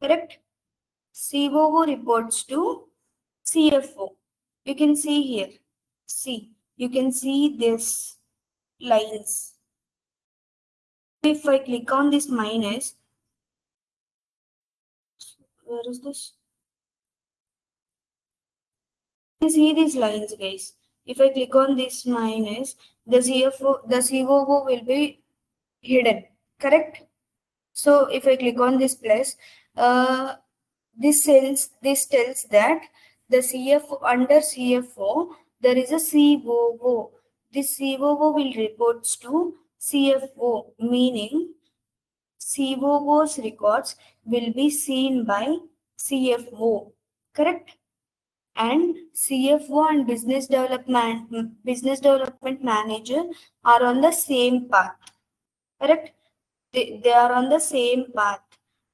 correct? COO reports to CFO. You can see here. See, you can see this lines. If I click on this minus, where is this? You can see these lines, guys. If I click on this minus, the COO will be hidden, correct? So if I click on this plus, uh, this tells that the CFO under CFO there is a COO. This COO will reports to CFO, meaning COO's records will be seen by CFO, correct? And CFO and business development manager are on the same path, correct? They are on the same path,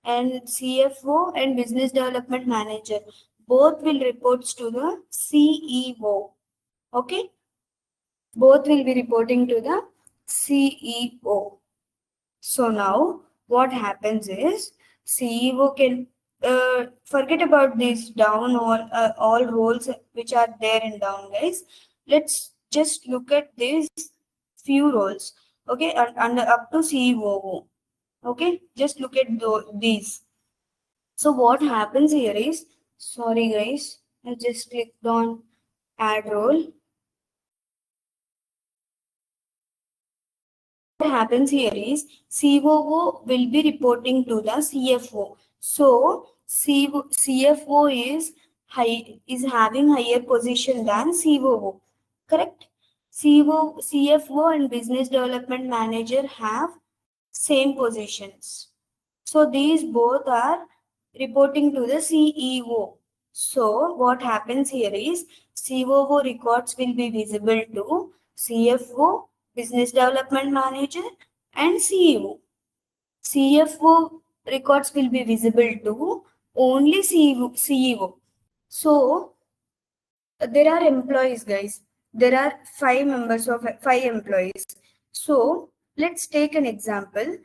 and CFO and business development manager both will reports to the CEO. Okay, both will be reporting to the CEO. So now what happens is CEO can forget about these down all roles which are there in down, guys. Let's just look at these few roles. Okay, and under up to COO. Okay, just look at these. So what happens here is, sorry guys, I just clicked on add role. What happens here is COO will be reporting to the CFO. So CFO is having higher position than COO. Correct? CFO and business development manager have same positions. So these both are reporting to the CEO. So what happens here is COO records will be visible to CFO, business development manager, and CEO. CFO records will be visible to only CEO. So there are employees, guys. There are five employees. So let's take an example.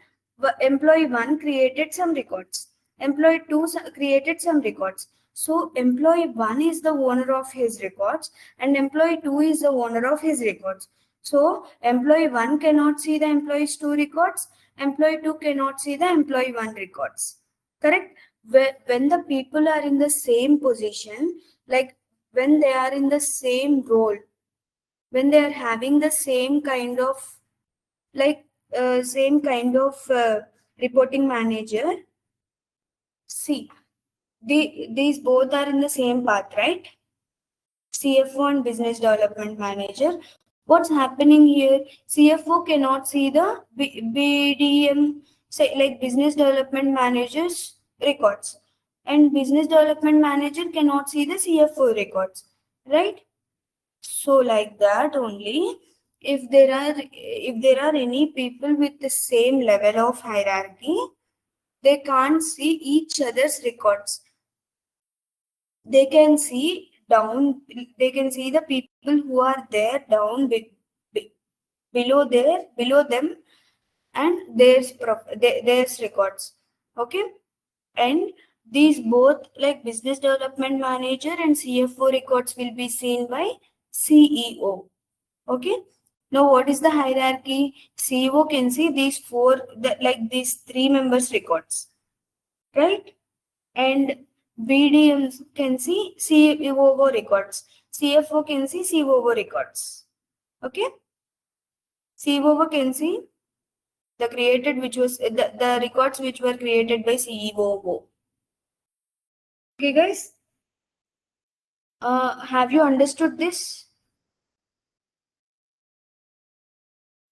Employee one created some records. Employee two created some records. So employee one is the owner of his records, and employee two is the owner of his records. So employee one cannot see the employee's two records. Employee two cannot see the employee one records. Correct? When the people are in the same position, like when they are in the same role, when they are having the same kind of like same kind of reporting manager, see, these both are in the same path, right? CFO and business development manager. What's happening here? CFO cannot see the BDM, say like business development manager's records, and business development manager cannot see the CFO records, right? So like that only, if there are any people with the same level of hierarchy, they can't see each other's records. They can see down. They can see the people who are there down be, below them, and there's records. Okay, and these both like business development manager and CFO records will be seen by CEO. Okay. Now, what is the hierarchy? CEO can see these like these three members' records, right? And BDMs can see COO records. CFO can see COO records. Okay. COO can see the records which were created by COO. Okay, guys. Have you understood this?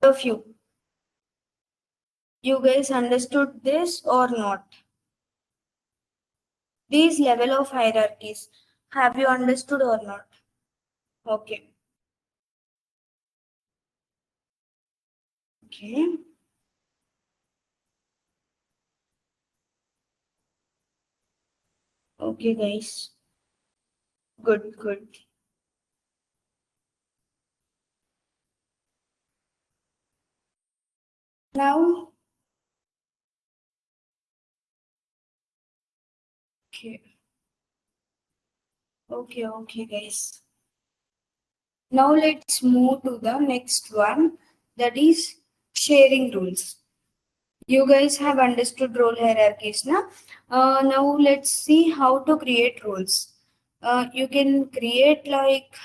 Of you guys understood this or not? These level of hierarchies, have you understood or not? Okay. Okay. Okay, guys. Good, good. Now, okay. Okay, guys. Now let's move to the next one, that is sharing rules. You guys have understood role hierarchies now. Now let's see how to create roles. You can create like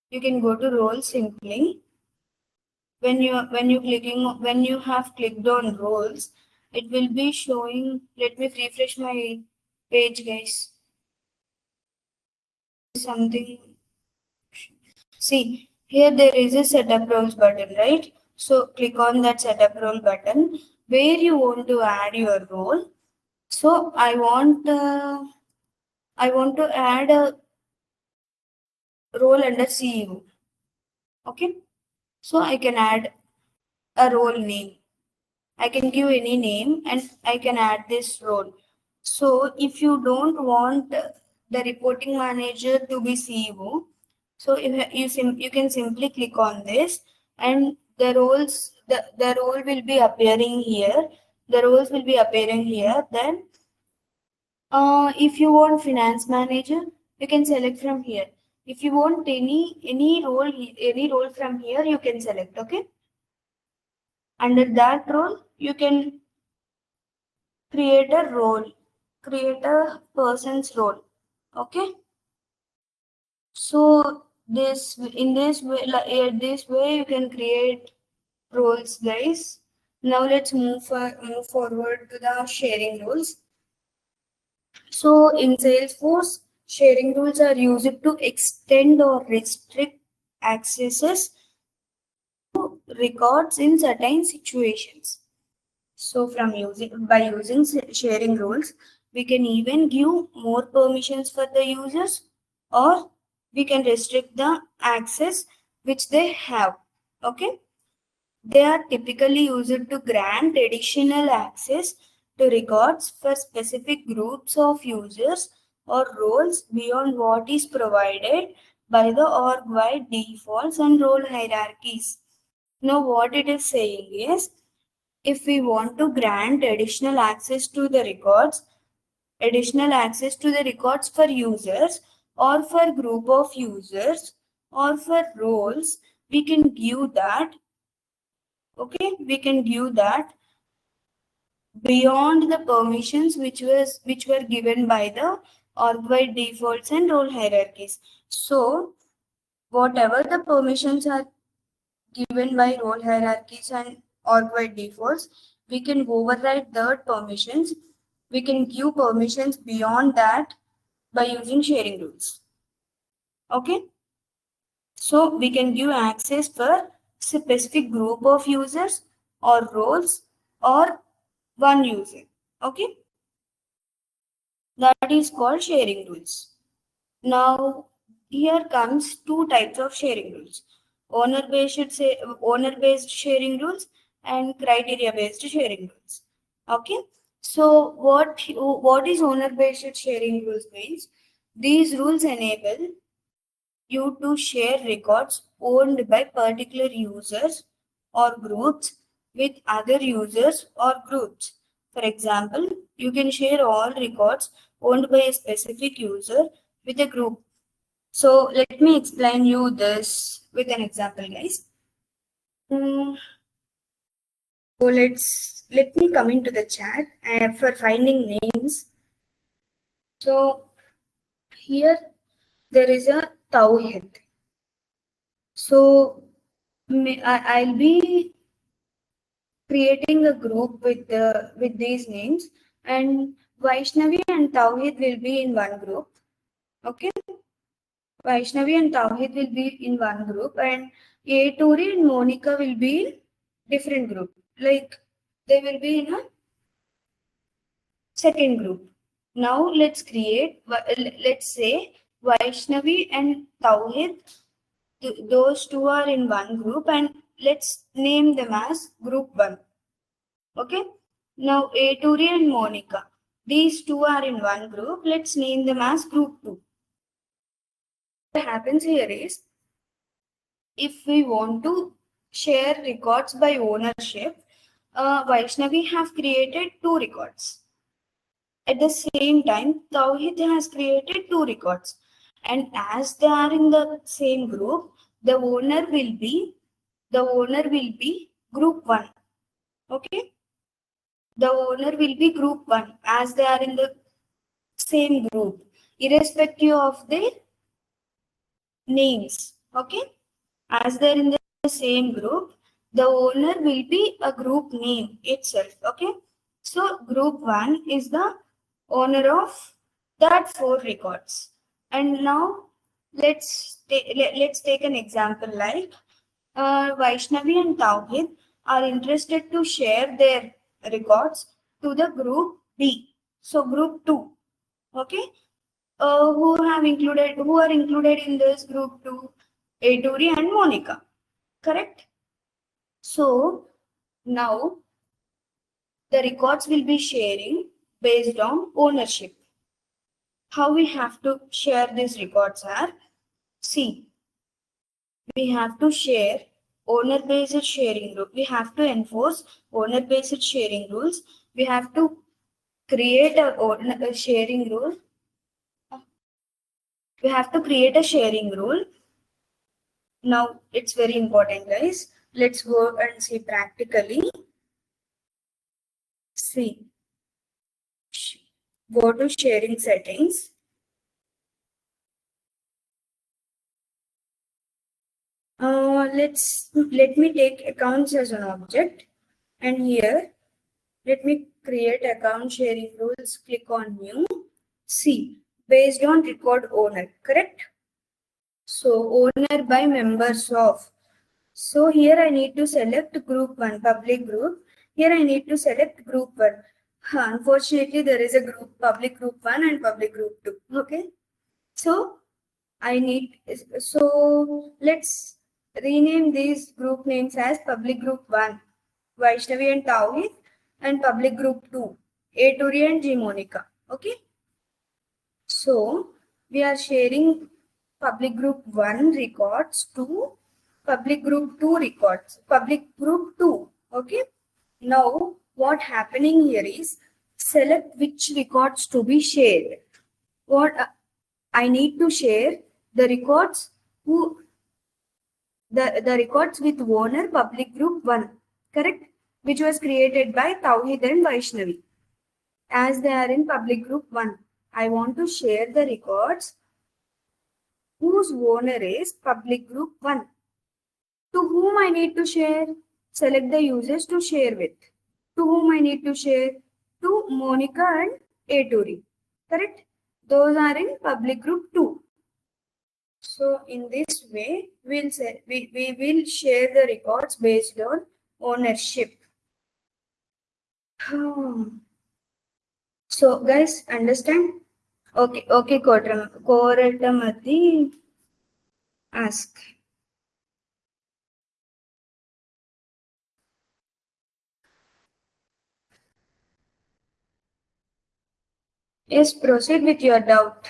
you can go to roles simply. When you have clicked on roles, it will be showing. Let me refresh my page, guys. Something. See, here there is a setup roles button, right? So click on that setup role button where you want to add your role. So I want to add a role under CEO. Okay, so I can add a role name. I can give any name and I can add this role. So if you don't want the reporting manager to be CEO, so if you can simply click on this, and the role will be appearing here. The roles will be appearing here. Then if you want finance manager, you can select from here. If you want any role from here, you can select. Okay. Under that role, you can create a role, create a person's role. Okay. So this way you can create roles, guys. Now let's move forward to the sharing rules. So in Salesforce, sharing rules are used to extend or restrict accesses to records in certain situations. So by using sharing rules, we can even give more permissions for the users, or we can restrict the access which they have. Okay. They are typically used to grant additional access to records for specific groups of users or roles beyond what is provided by the org-wide defaults and role hierarchies. Now, what it is saying is, if we want to grant additional access to the records for users or for group of users or for roles, we can give that. Okay, we can give that beyond the permissions which were given by the org-wide defaults and role hierarchies. So whatever the permissions are given by role hierarchies and org-wide defaults, we can override third permissions. We can give permissions beyond that by using sharing rules. Okay, so we can give access for specific group of users or roles or one user. Okay, that is called sharing rules. Now here comes two types of sharing rules: owner based sharing rules and criteria based sharing rules. Okay, so what is owner based sharing rules means? These rules enable you to share records owned by particular users or groups with other users or groups. For example, you can share all records owned by a specific user with a group. So let me explain you this with an example, guys. So let me come into the chat for finding names. So here there is a Tawhid. So I'll be creating a group with these names, and Vaishnavi and Tawhid will be in one group. Okay, Vaishnavi and Tawhid will be in one group, and Turi and Monica will be in different group. Like they will be in a second group. Now let's say Vaishnavi and Tawhid, those two are in one group, and let's name them as group 1. Okay. Now Turi and Monica, these two are in one group. Let's name them as group 2. What happens here is, if we want to share records by ownership, Vaishnavi have created 2 records. At the same time, Tawhid has created 2 records. And as they are in the same group, the owner will be group 1. Okay? The owner will be group 1 as they are in the same group, irrespective of their names. Okay? As they're in the same group, the owner will be a group name itself. Okay, so group 1 is the owner of that 4 records. And now let's take an example like Vaishnavi and Tawhid are interested to share their records to the group B, so group 2. Okay, who are included in this group 2? Eturi and Monica, correct? So now the records will be sharing based on ownership. How we have to share these records are, see, we have to share owner based sharing rule. We have to enforce owner based sharing rules. We have to create a sharing rule. We have to create a sharing rule. Now it's very important, guys. Let's go and see practically. See, go to sharing settings. Let me take accounts as an object, and here let me create account sharing rules. Click on new. See, based on record owner, correct? So owner by members of. So here I need to select group 1, public group. Here I need to select group 1. Unfortunately, there is a group, public group 1 and public group 2. Okay. So let's rename these group names as public group 1, Vaishnavi and Tauhid, and public group 2, Eturi and G Monica. Okay. So we are sharing public group 1 records to public group 2 records. Public group 2. Okay. Now what happening here is select which records to be shared. What I need to share the records who the records with owner public group 1, correct, which was created by Tauhid and Vaishnavi. As they are in public group 1, I want to share the records whose owner is public group 1. To whom I need to share? Select the users to share with. To whom I need to share? To Monica and Eturi, correct? Those are in public group 2. So in this way, we will share the records based on ownership. So guys, understand? Okay, Koratamati ask. Yes, proceed with your doubt.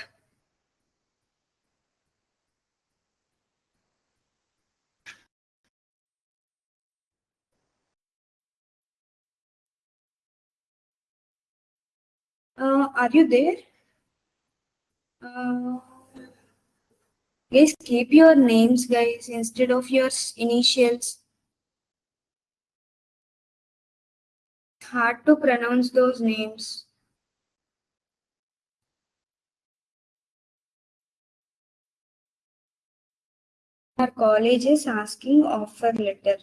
Are you there? Uh, Guys, keep your names, guys, instead of your initials. Hard to pronounce those names. Our college is asking offer letter.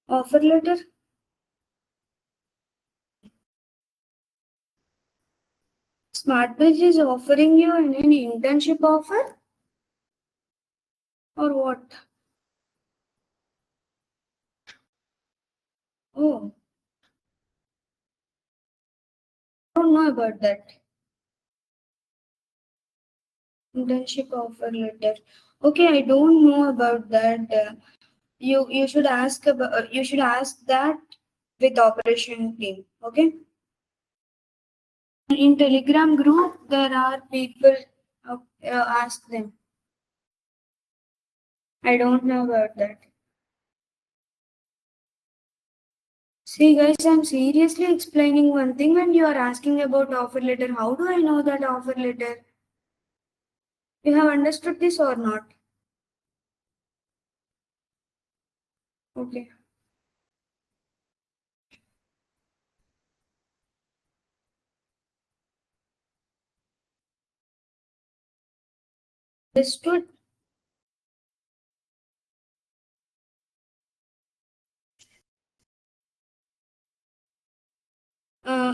Offer letter? SmartBridge is offering you an internship offer? Or what? Oh, I don't know about that. Internship offer letter. Okay, I don't know about that. You should ask about you should ask that with operation team. Okay. In Telegram group, there are people. Ask them. I don't know about that. See, guys, I'm seriously explaining one thing, and you are asking about offer letter. How do I know that offer letter? You have understood this or not? Okay. Understood.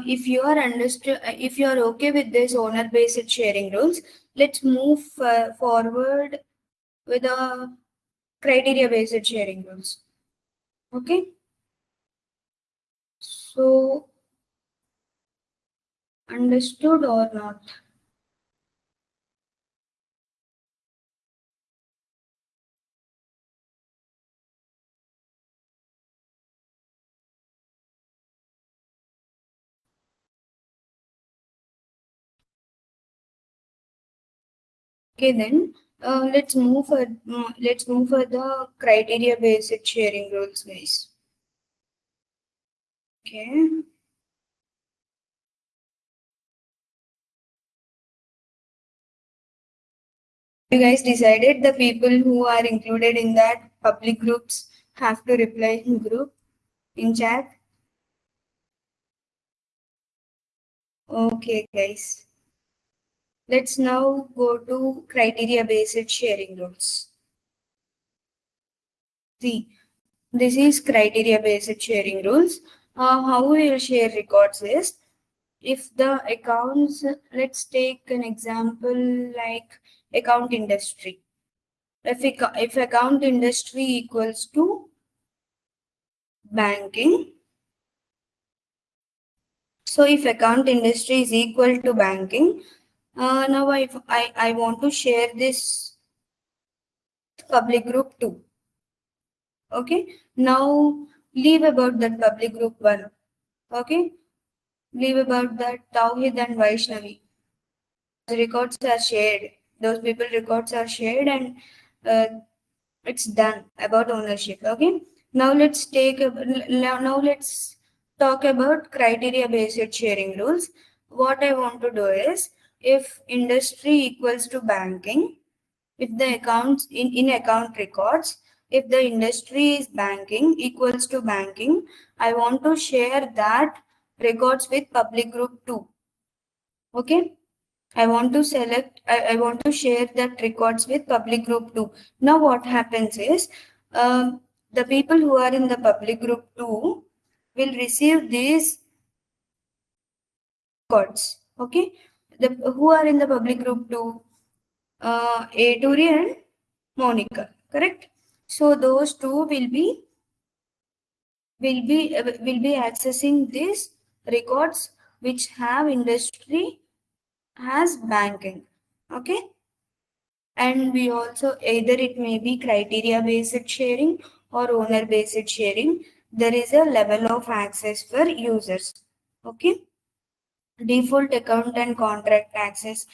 If you are understood, if you are okay with this owner-based sharing rules, let's move forward with a criteria-based sharing rules. Okay. So, understood or not? Okay, then let's move for the criteria-based sharing rules, guys. Okay. You guys decided the people who are included in that public groups have to reply in group in chat. Okay, guys. Let's now go to criteria-based sharing rules. See, this is criteria-based sharing rules. How we will share records is if the accounts, let's take an example like account industry. If account industry equals to banking, so if account industry is equal to banking, now I want to share this public group 2. Okay, now leave about that public group 1. Okay, leave about that Tawhid and Vaishnavi. Records are shared. Those people records are shared, and uh, it's done about ownership. Okay, now now let's talk about criteria based sharing rules. What I want to do is, if industry equals to banking, if the accounts in account records, if the industry is banking equals to banking, I want to share that records with public group 2. Okay, I want to share that records with public group 2. Now what happens is, the people who are in the public group 2 will receive these records. Okay, the who are in the public group 2, Aturi and Monica, correct? So those two will be accessing these records which have industry has banking. Okay, and we also, either it may be criteria based sharing or owner based sharing. There is a level of access for users. Okay, default account and contract access.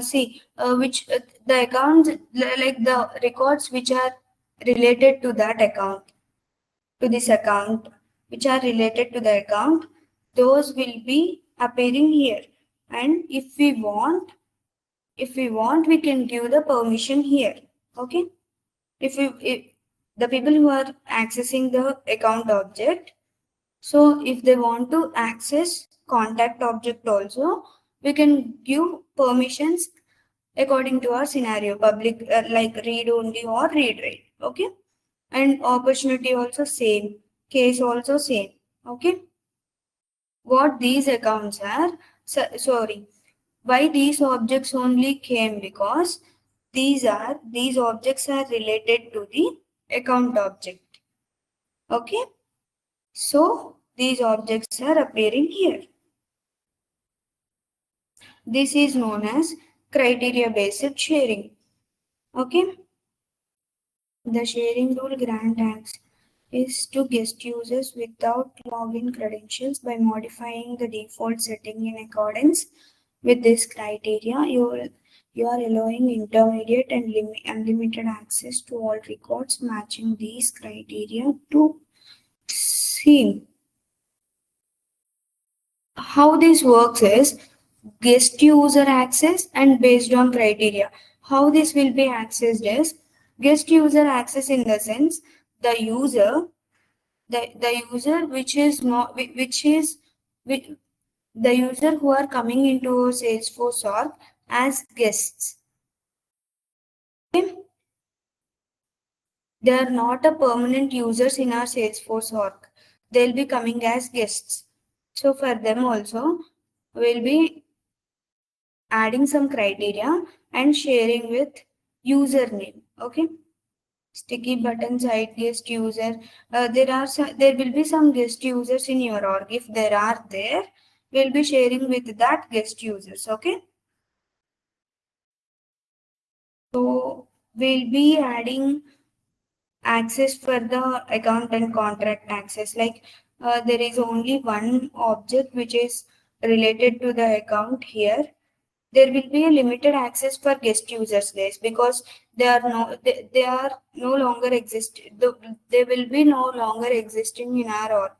See, which the accounts, like the records which are related to that account, to this account, which are related to the account, those will be appearing here. And if we want, we can give the permission here. Okay, if the people who are accessing the account object, so if they want to access contact object also, we can give permissions according to our scenario, public, like read only or read write. Okay, and opportunity also same, case also same. Okay, what these accounts are, sorry, why these objects only came, because these objects are related to the account object. Okay, so these objects are appearing here. This is known as criteria based sharing. Okay, the sharing rule grant acts is to guest users without login credentials. By modifying the default setting in accordance with this criteria, you are allowing intermediate and unlimited access to all records matching these criteria to see. How this works is guest user access and based on criteria. How this will be accessed is guest user access, in the sense the user, the user which is not which is which, the user who are coming into Salesforce org as guests. Okay? They are not a permanent users in our Salesforce org. They'll be coming as guests. So for them also, we'll be adding some criteria and sharing with username. Okay, sticky button site guest user. There will be some guest users in your org. If there are there, we'll be sharing with that guest users. Okay, so we'll be adding access for the account and contract access. Like, there is only one object which is related to the account here. There will be a limited access for guest users, guys, because they are no longer exist. They will be no longer existing in our org.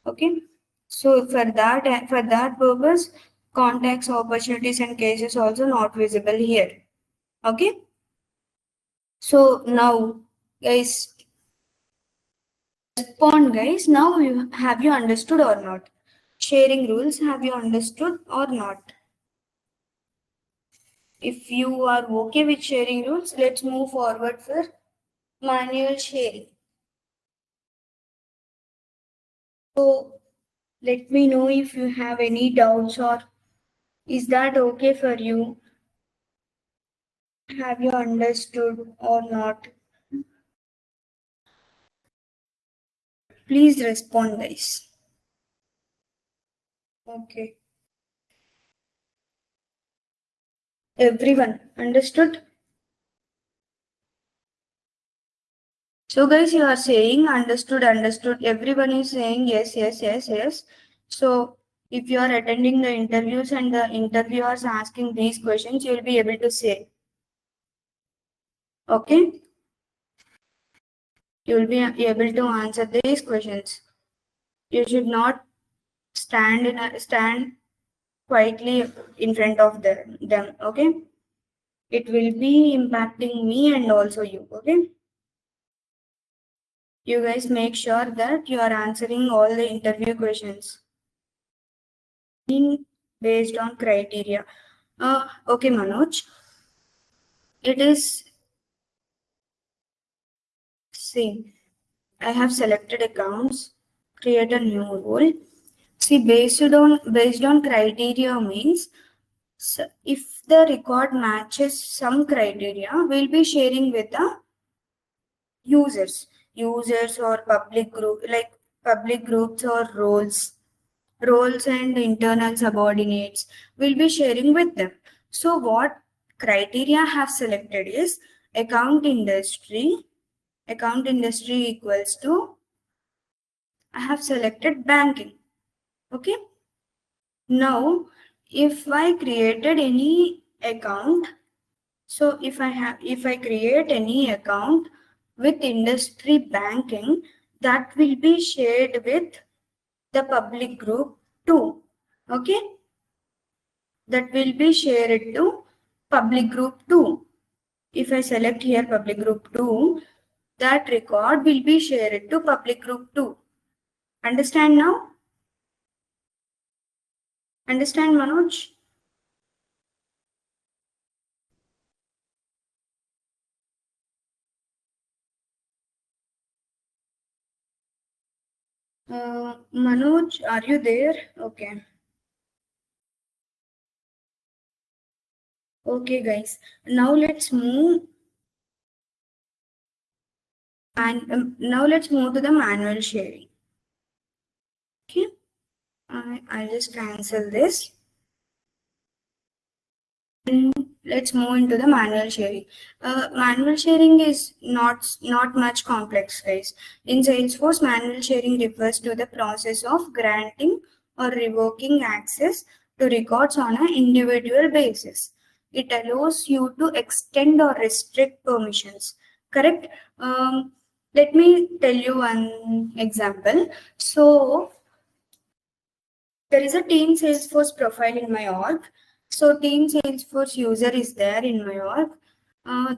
Okay, so for that purpose, contacts, opportunities, and cases also not visible here. Okay, so now, guys, respond, guys. Now have you understood or not? Sharing rules, have you understood or not? If you are okay with sharing rules, let's move forward for manual sharing. So let me know if you have any doubts, or is that okay for you? Have you understood or not? Please respond, guys. Okay. Everyone understood? So guys, you are saying understood, understood. Everyone is saying yes, yes, yes, yes. So if you are attending the interviews and the interviewers asking these questions, you will be able to say. Okay? You will be able to answer these questions. You should not stand quietly in front of them. Okay? It will be impacting me and also you. Okay? You guys make sure that you are answering all the interview questions based on criteria. Okay, Manoj. It is see. I have selected accounts, create a new role. See, based on criteria means if the record matches some criteria, we'll be sharing with the users or public groups or roles and internal subordinates will be sharing with them. So what criteria I have selected is account industry. Account industry equals to, I have selected banking. Okay. Now, if I created any account, so if I create any account with industry banking, that will be shared with the public group too. Okay. That will be shared to public group 2. If I select here public group 2, that record will be shared to public group 2. Understand now? Understand, Manoj? Manoj, are you there? Okay. Okay, guys. Now let's move and now let's move to the manual sharing. Okay. I'll just cancel this. And let's move into the manual sharing. Manual sharing is not much complex, guys. In Salesforce, manual sharing refers to the process of granting or revoking access to records on an individual basis. It allows you to extend or restrict permissions. Correct? Let me tell you one example. So there is a team Salesforce profile in my org. So team Salesforce user is there in my org.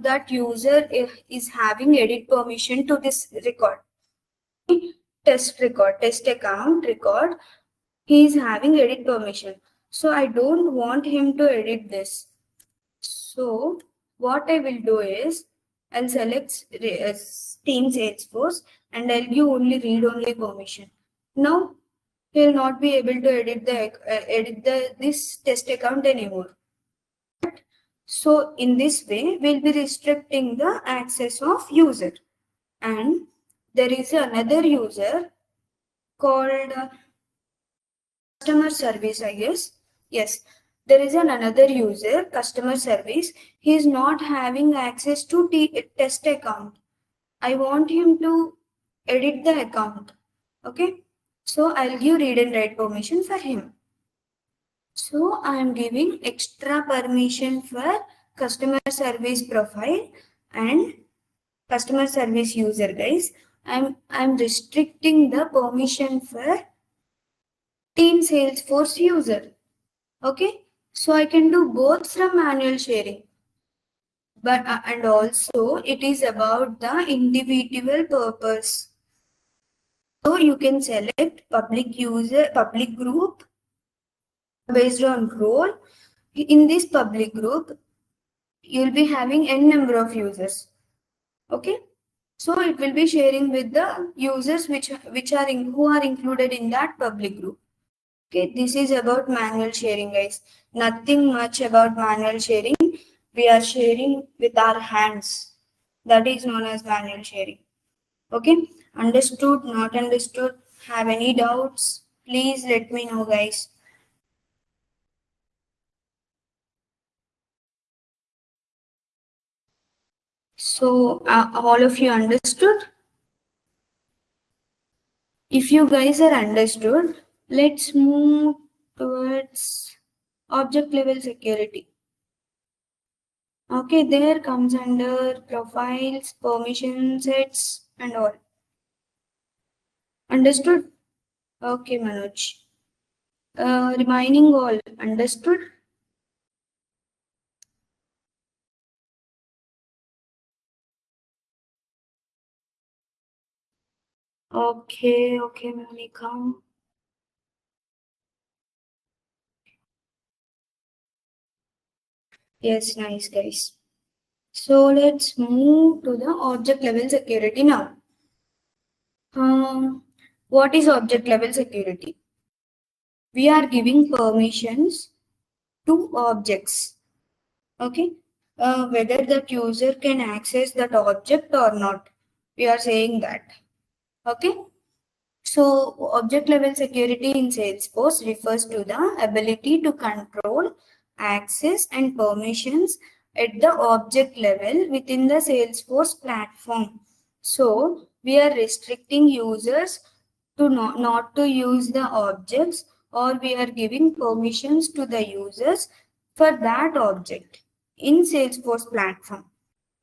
That user is having edit permission to this record. Test account record. He is having edit permission. So I don't want him to edit this. So what I will do is I'll select team Salesforce and I'll give only read only permission. Now he will not be able to edit this test account anymore. So in this way, we'll be restricting the access of user. And there is another user called customer service, I guess. Yes, there is another user, customer service. He is not having access to test account. I want him to edit the account. Okay. So I'll give read and write permission for him. So I am giving extra permission for customer service profile and customer service user, guys. I'm restricting the permission for team Salesforce user. Okay, so I can do both from manual sharing, but and also it is about the individual purpose. So you can select public user, public group based on role. In this public group, you'll be having n number of users. Okay, so it will be sharing with the users who are included in that public group. Okay, this is about manual sharing, guys. Nothing much about manual sharing. We are sharing with our hands. That is known as manual sharing. Okay, understood, not understood, have any doubts, please let me know, guys. So all of you understood? If you guys are understood, let's move towards object level security. Okay, there comes under profiles, permission sets, and all. Understood? Okay, Manoj. Remaining all, understood? Okay, Monica. Yes, nice guys. So let's move to the object level security now. What is object level security? We are giving permissions to objects. Okay, whether that user can access that object or not. We are saying that. Okay. So, object level security in Salesforce refers to the ability to control access and permissions at the object level within the Salesforce platform. So, we are restricting users to not to use the objects, or we are giving permissions to the users for that object in Salesforce platform.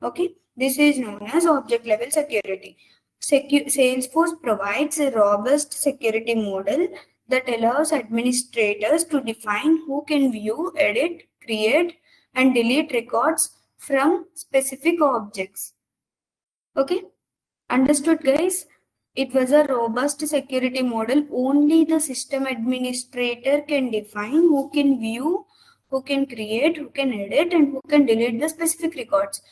Okay, this is known as object level security. Salesforce provides a robust security model that allows administrators to define who can view, edit, create, and delete records from specific objects. Okay, understood, guys? It was a robust security model. Only the system administrator can define who can view, who can create, who can edit, and who can delete the specific records.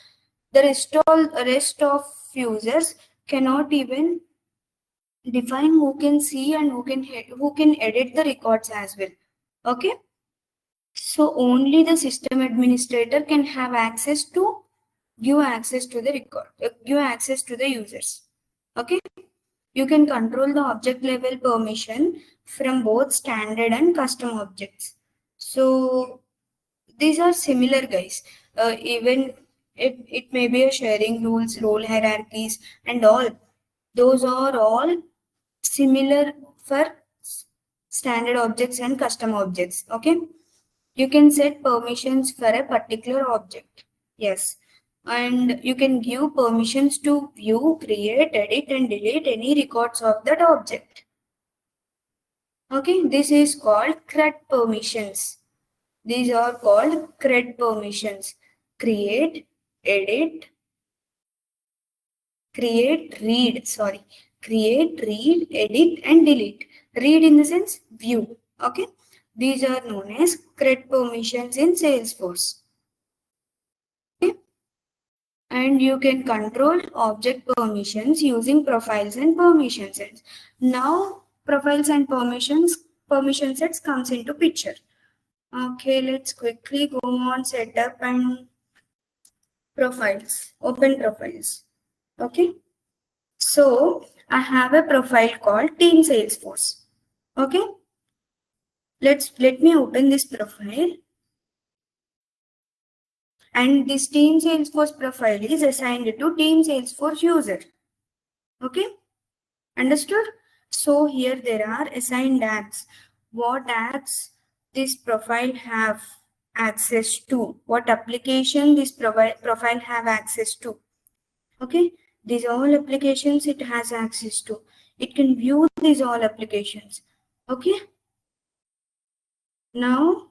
The rest of users cannot even define who can see and who can edit the records as well. Okay, so only the system administrator can have access to give access to the record, give access to the users. Okay, you can control the object level permission from both standard and custom objects. So these are similar, guys. Even it may be a sharing rules, role hierarchies, and all. Those are all similar for standard objects and custom objects. Okay, you can set permissions for a particular object. Yes, and you can give permissions to view, create, edit, and delete any records of that object. Okay, this is called CRUD permissions. These are called CRUD permissions. Create, edit, create, read, edit, and delete. Read in the sense view. Okay. These are known as CRUD permissions in Salesforce. Okay. And you can control object permissions using profiles and permission sets. Now, profiles and permission sets comes into picture. Okay, let's quickly go on setup and profiles, open profiles. Okay, so I have a profile called Team Salesforce. Okay, let me open this profile, and this Team Salesforce profile is assigned to Team Salesforce user. Okay, understood? So here there are assigned apps. What apps this profile have access to? What application this profile have access to? Okay, these all applications it has access to. It can view these all applications. Okay, now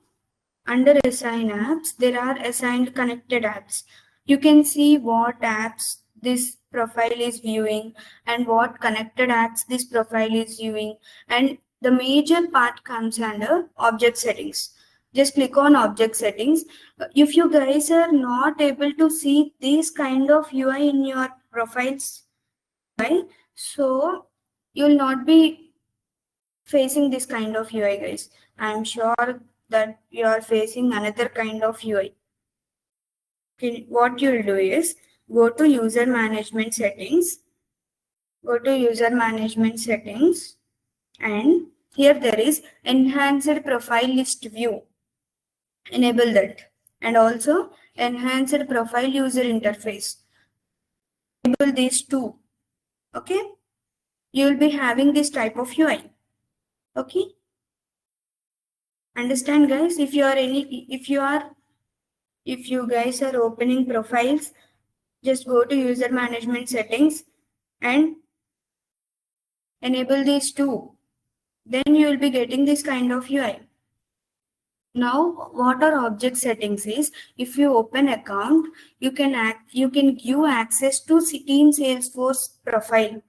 under assign apps there are assigned connected apps. You can see what apps this profile is viewing and what connected apps this profile is viewing, and the major part comes under object settings. Just click on object settings. If you guys are not able to see this kind of UI in your profiles, right? So you'll not be facing this kind of UI, guys. I'm sure that you are facing another kind of UI. Okay, what you'll do is go to user management settings, and here there is enhanced profile list view. Enable that, and also enhanced profile user interface. Enable these two. Okay. you will be having this type of UI. Okay. Understand, guys? If you guys are opening profiles, just go to user management settings and enable these two. Then you will be getting this kind of UI. Now, what are object settings is, if you open account, you can give access to Team Salesforce profile.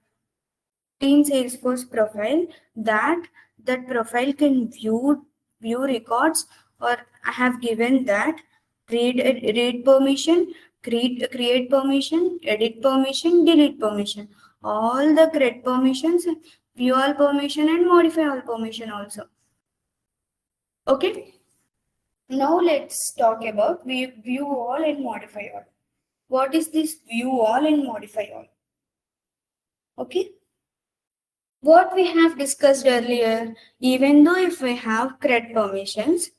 Team Salesforce profile, that profile can view records, or I have given that read permission, create permission, edit permission, delete permission, all the create permissions, view all permission and modify all permission also. Okay. Now let's talk about view all and modify all. What is this view all and modify all? Okay. What we have discussed earlier, even though if we have CRED permissions,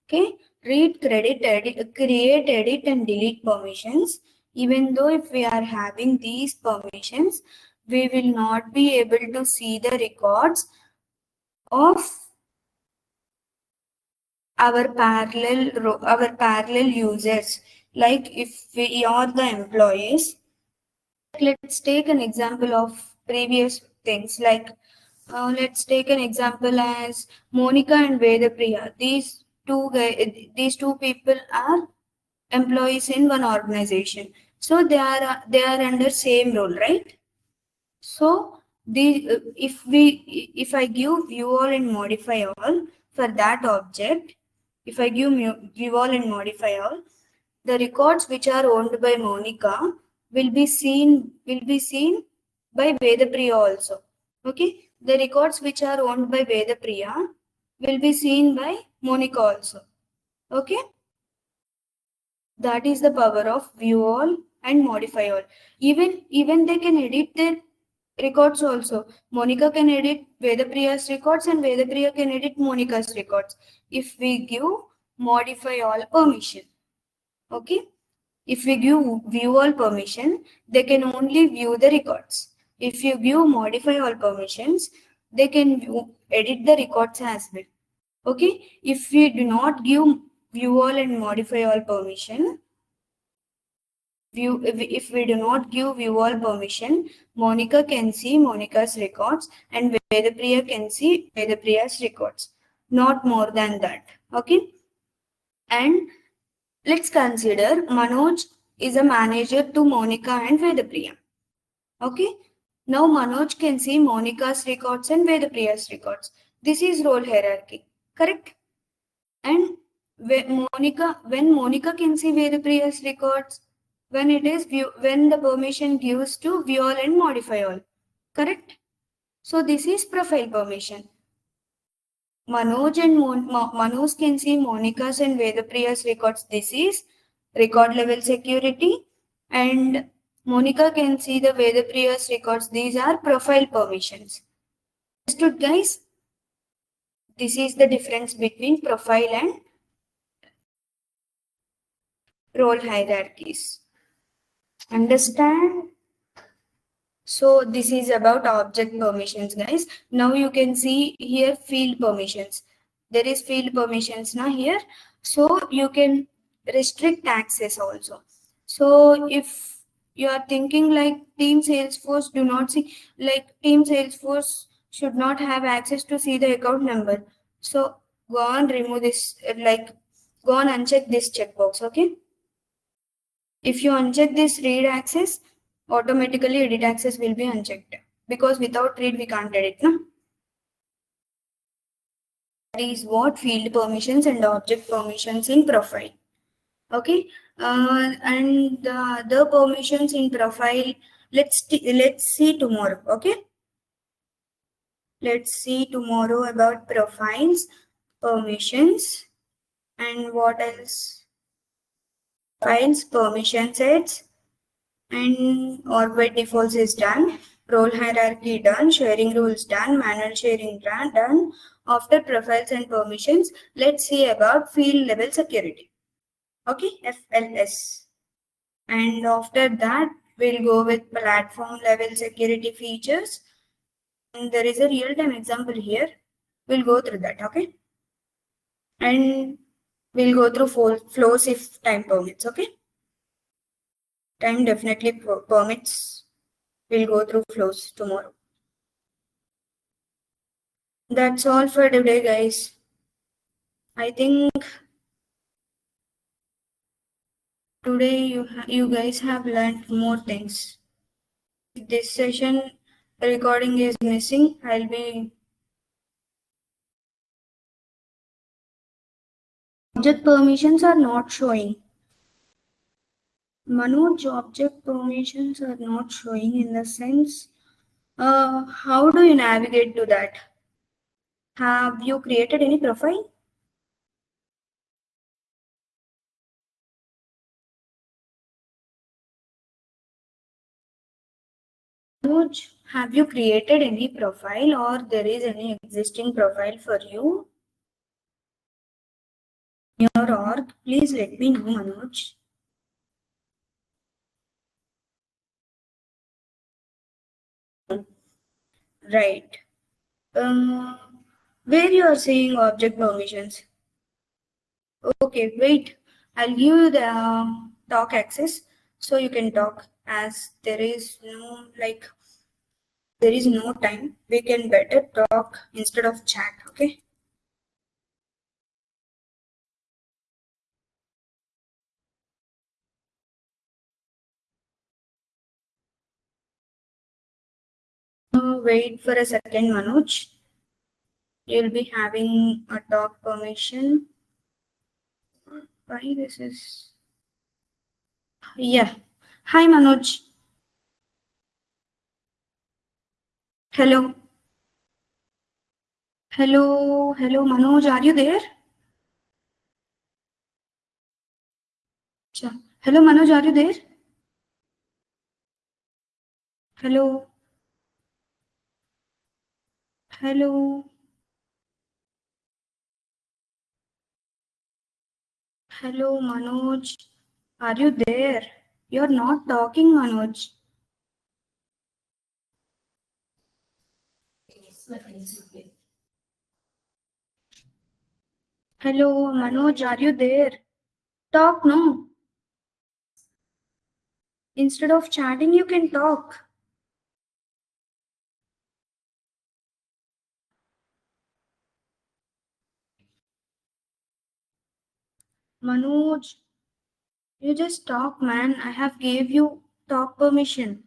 okay, read, credit, edit, create, edit and delete permissions, even though if we are having these permissions, we will not be able to see the records of our parallel users. Like if we are the employees, let's take an example of previous things, like let's take an example as Monica and Vedapriya. These two people are employees in one organization, so they are under same role, right? So if I give view all and modify all for that object, if I give view all and modify all, the records which are owned by Monica will be seen by Vedapriya also. Okay, the records which are owned by Vedapriya will be seen by Monica also. Okay, that is the power of view all and modify all. Even they can edit their records also. Monica can edit Vedapriya's records and Vedapriya can edit Monica's records if we give modify all permission. Okay. If we give view all permission, they can only view the records. If you give modify all permissions, they can edit the records as well. Okay. If we do not give view all and modify all permission, if we do not give view all permission, Monica can see Monica's records and Vedapriya can see Vedapriya's records. Not more than that. Okay. And let's consider Manoj is a manager to Monica and Vedapriya. Okay. Now Manoj can see Monica's records and Vedapriya's records. This is role hierarchy. Correct? And when Monica can see Vedapriya's records, when the permission gives to view all and modify all. Correct? So this is profile permission. Manoj can see Monica's and Vedapriya's records. This is record level security. And Monica can see the Vedapriya's records. These are profile permissions. Understood, guys? This is the difference between profile and role hierarchies. Understand? So this is about object permissions, guys. Now you can see here field permissions. There is field permissions now here. So you can restrict access also. So if you are thinking like Team Salesforce Team Salesforce should not have access to see the account number. So go on, remove this, go on uncheck this checkbox, okay? If you uncheck this read access, automatically edit access will be unchecked, because without read we can't edit. No? That is what field permissions and object permissions in profile. Okay, and the permissions in profile, let's see tomorrow. Okay, let's see tomorrow about profiles, permissions, and what else? Files, permission sets, and by defaults is done, role hierarchy done, sharing rules done, manual sharing done. After profiles and permissions, let's see about field level security. Okay, FLS. And after that, we'll go with platform level security features And there is a real-time example here. We'll go through that, okay? And we'll go through flows if time permits, okay? Time definitely permits. We'll go through flows tomorrow. That's all for today, guys. I think today you guys have learned more things. If this session recording is missing, I'll be object permissions are not showing. Manoj, object permissions are not showing in the sense. How do you navigate to that? Have you created any profile? Manoj, have you created any profile or there is any existing profile for you? Your org, please let me know, Manoj. Right. Um, where you are saying object permissions? Okay, wait. I'll give you the talk access so you can talk as there is no time. We can better talk instead of chat, okay? Wait for a second, Manoj. You'll be having a talk permission. Why this is... Yeah. Hi, Manoj. Hello. Hello, Manoj. Are you there? Hello, Manoj. Are you there? Hello. Hello. Hello, Manoj. Are you there? You're not talking, Manoj. Hello, Manoj. Are you there? Talk, no. Instead of chatting, you can talk. Manoj, you just talk, man. I have gave you talk permission.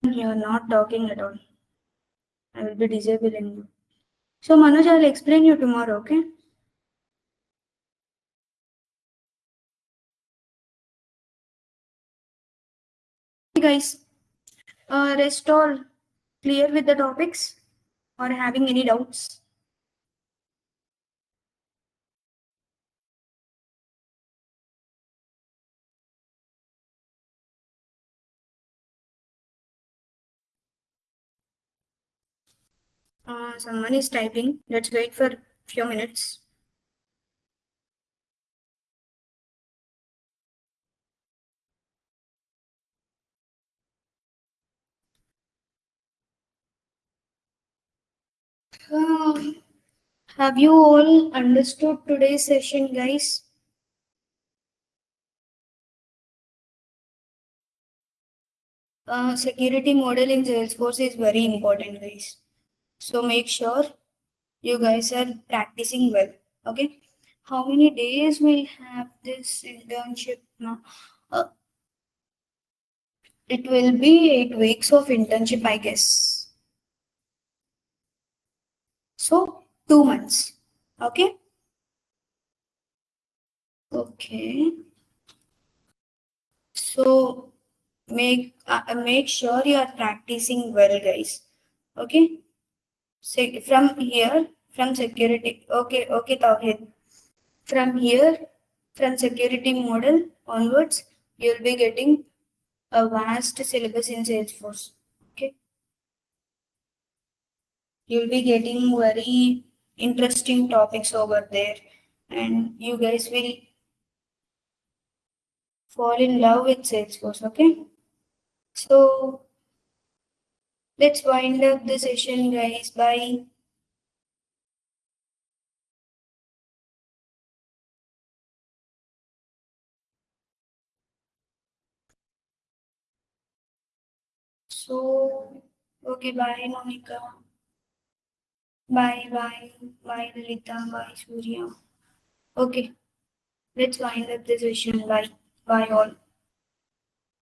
You're not talking at all. I will be disabling you. So, Manoj, I'll explain you tomorrow, okay? Hey guys, rest all clear with the topics or having any doubts? Someone is typing. Let's wait for a few minutes. Have you all understood today's session, guys? Security model in Salesforce is very important, guys. So make sure you guys are practicing well. Okay. How many days we'll have this internship now? It will be 8 weeks of internship, I guess. So 2 months. Okay. Okay. So make sure you are practicing well, guys. Okay. From here, from security. Okay, Tawhid. From here, from security model onwards, you'll be getting a vast syllabus in Salesforce. Okay. You'll be getting very interesting topics over there, and you guys will fall in love with Salesforce. Okay. So let's wind up the session, guys. Bye. So, okay, bye, Monica. Bye, bye, bye, Lilita, bye, Surya. Okay, let's wind up the session. Bye, bye, all.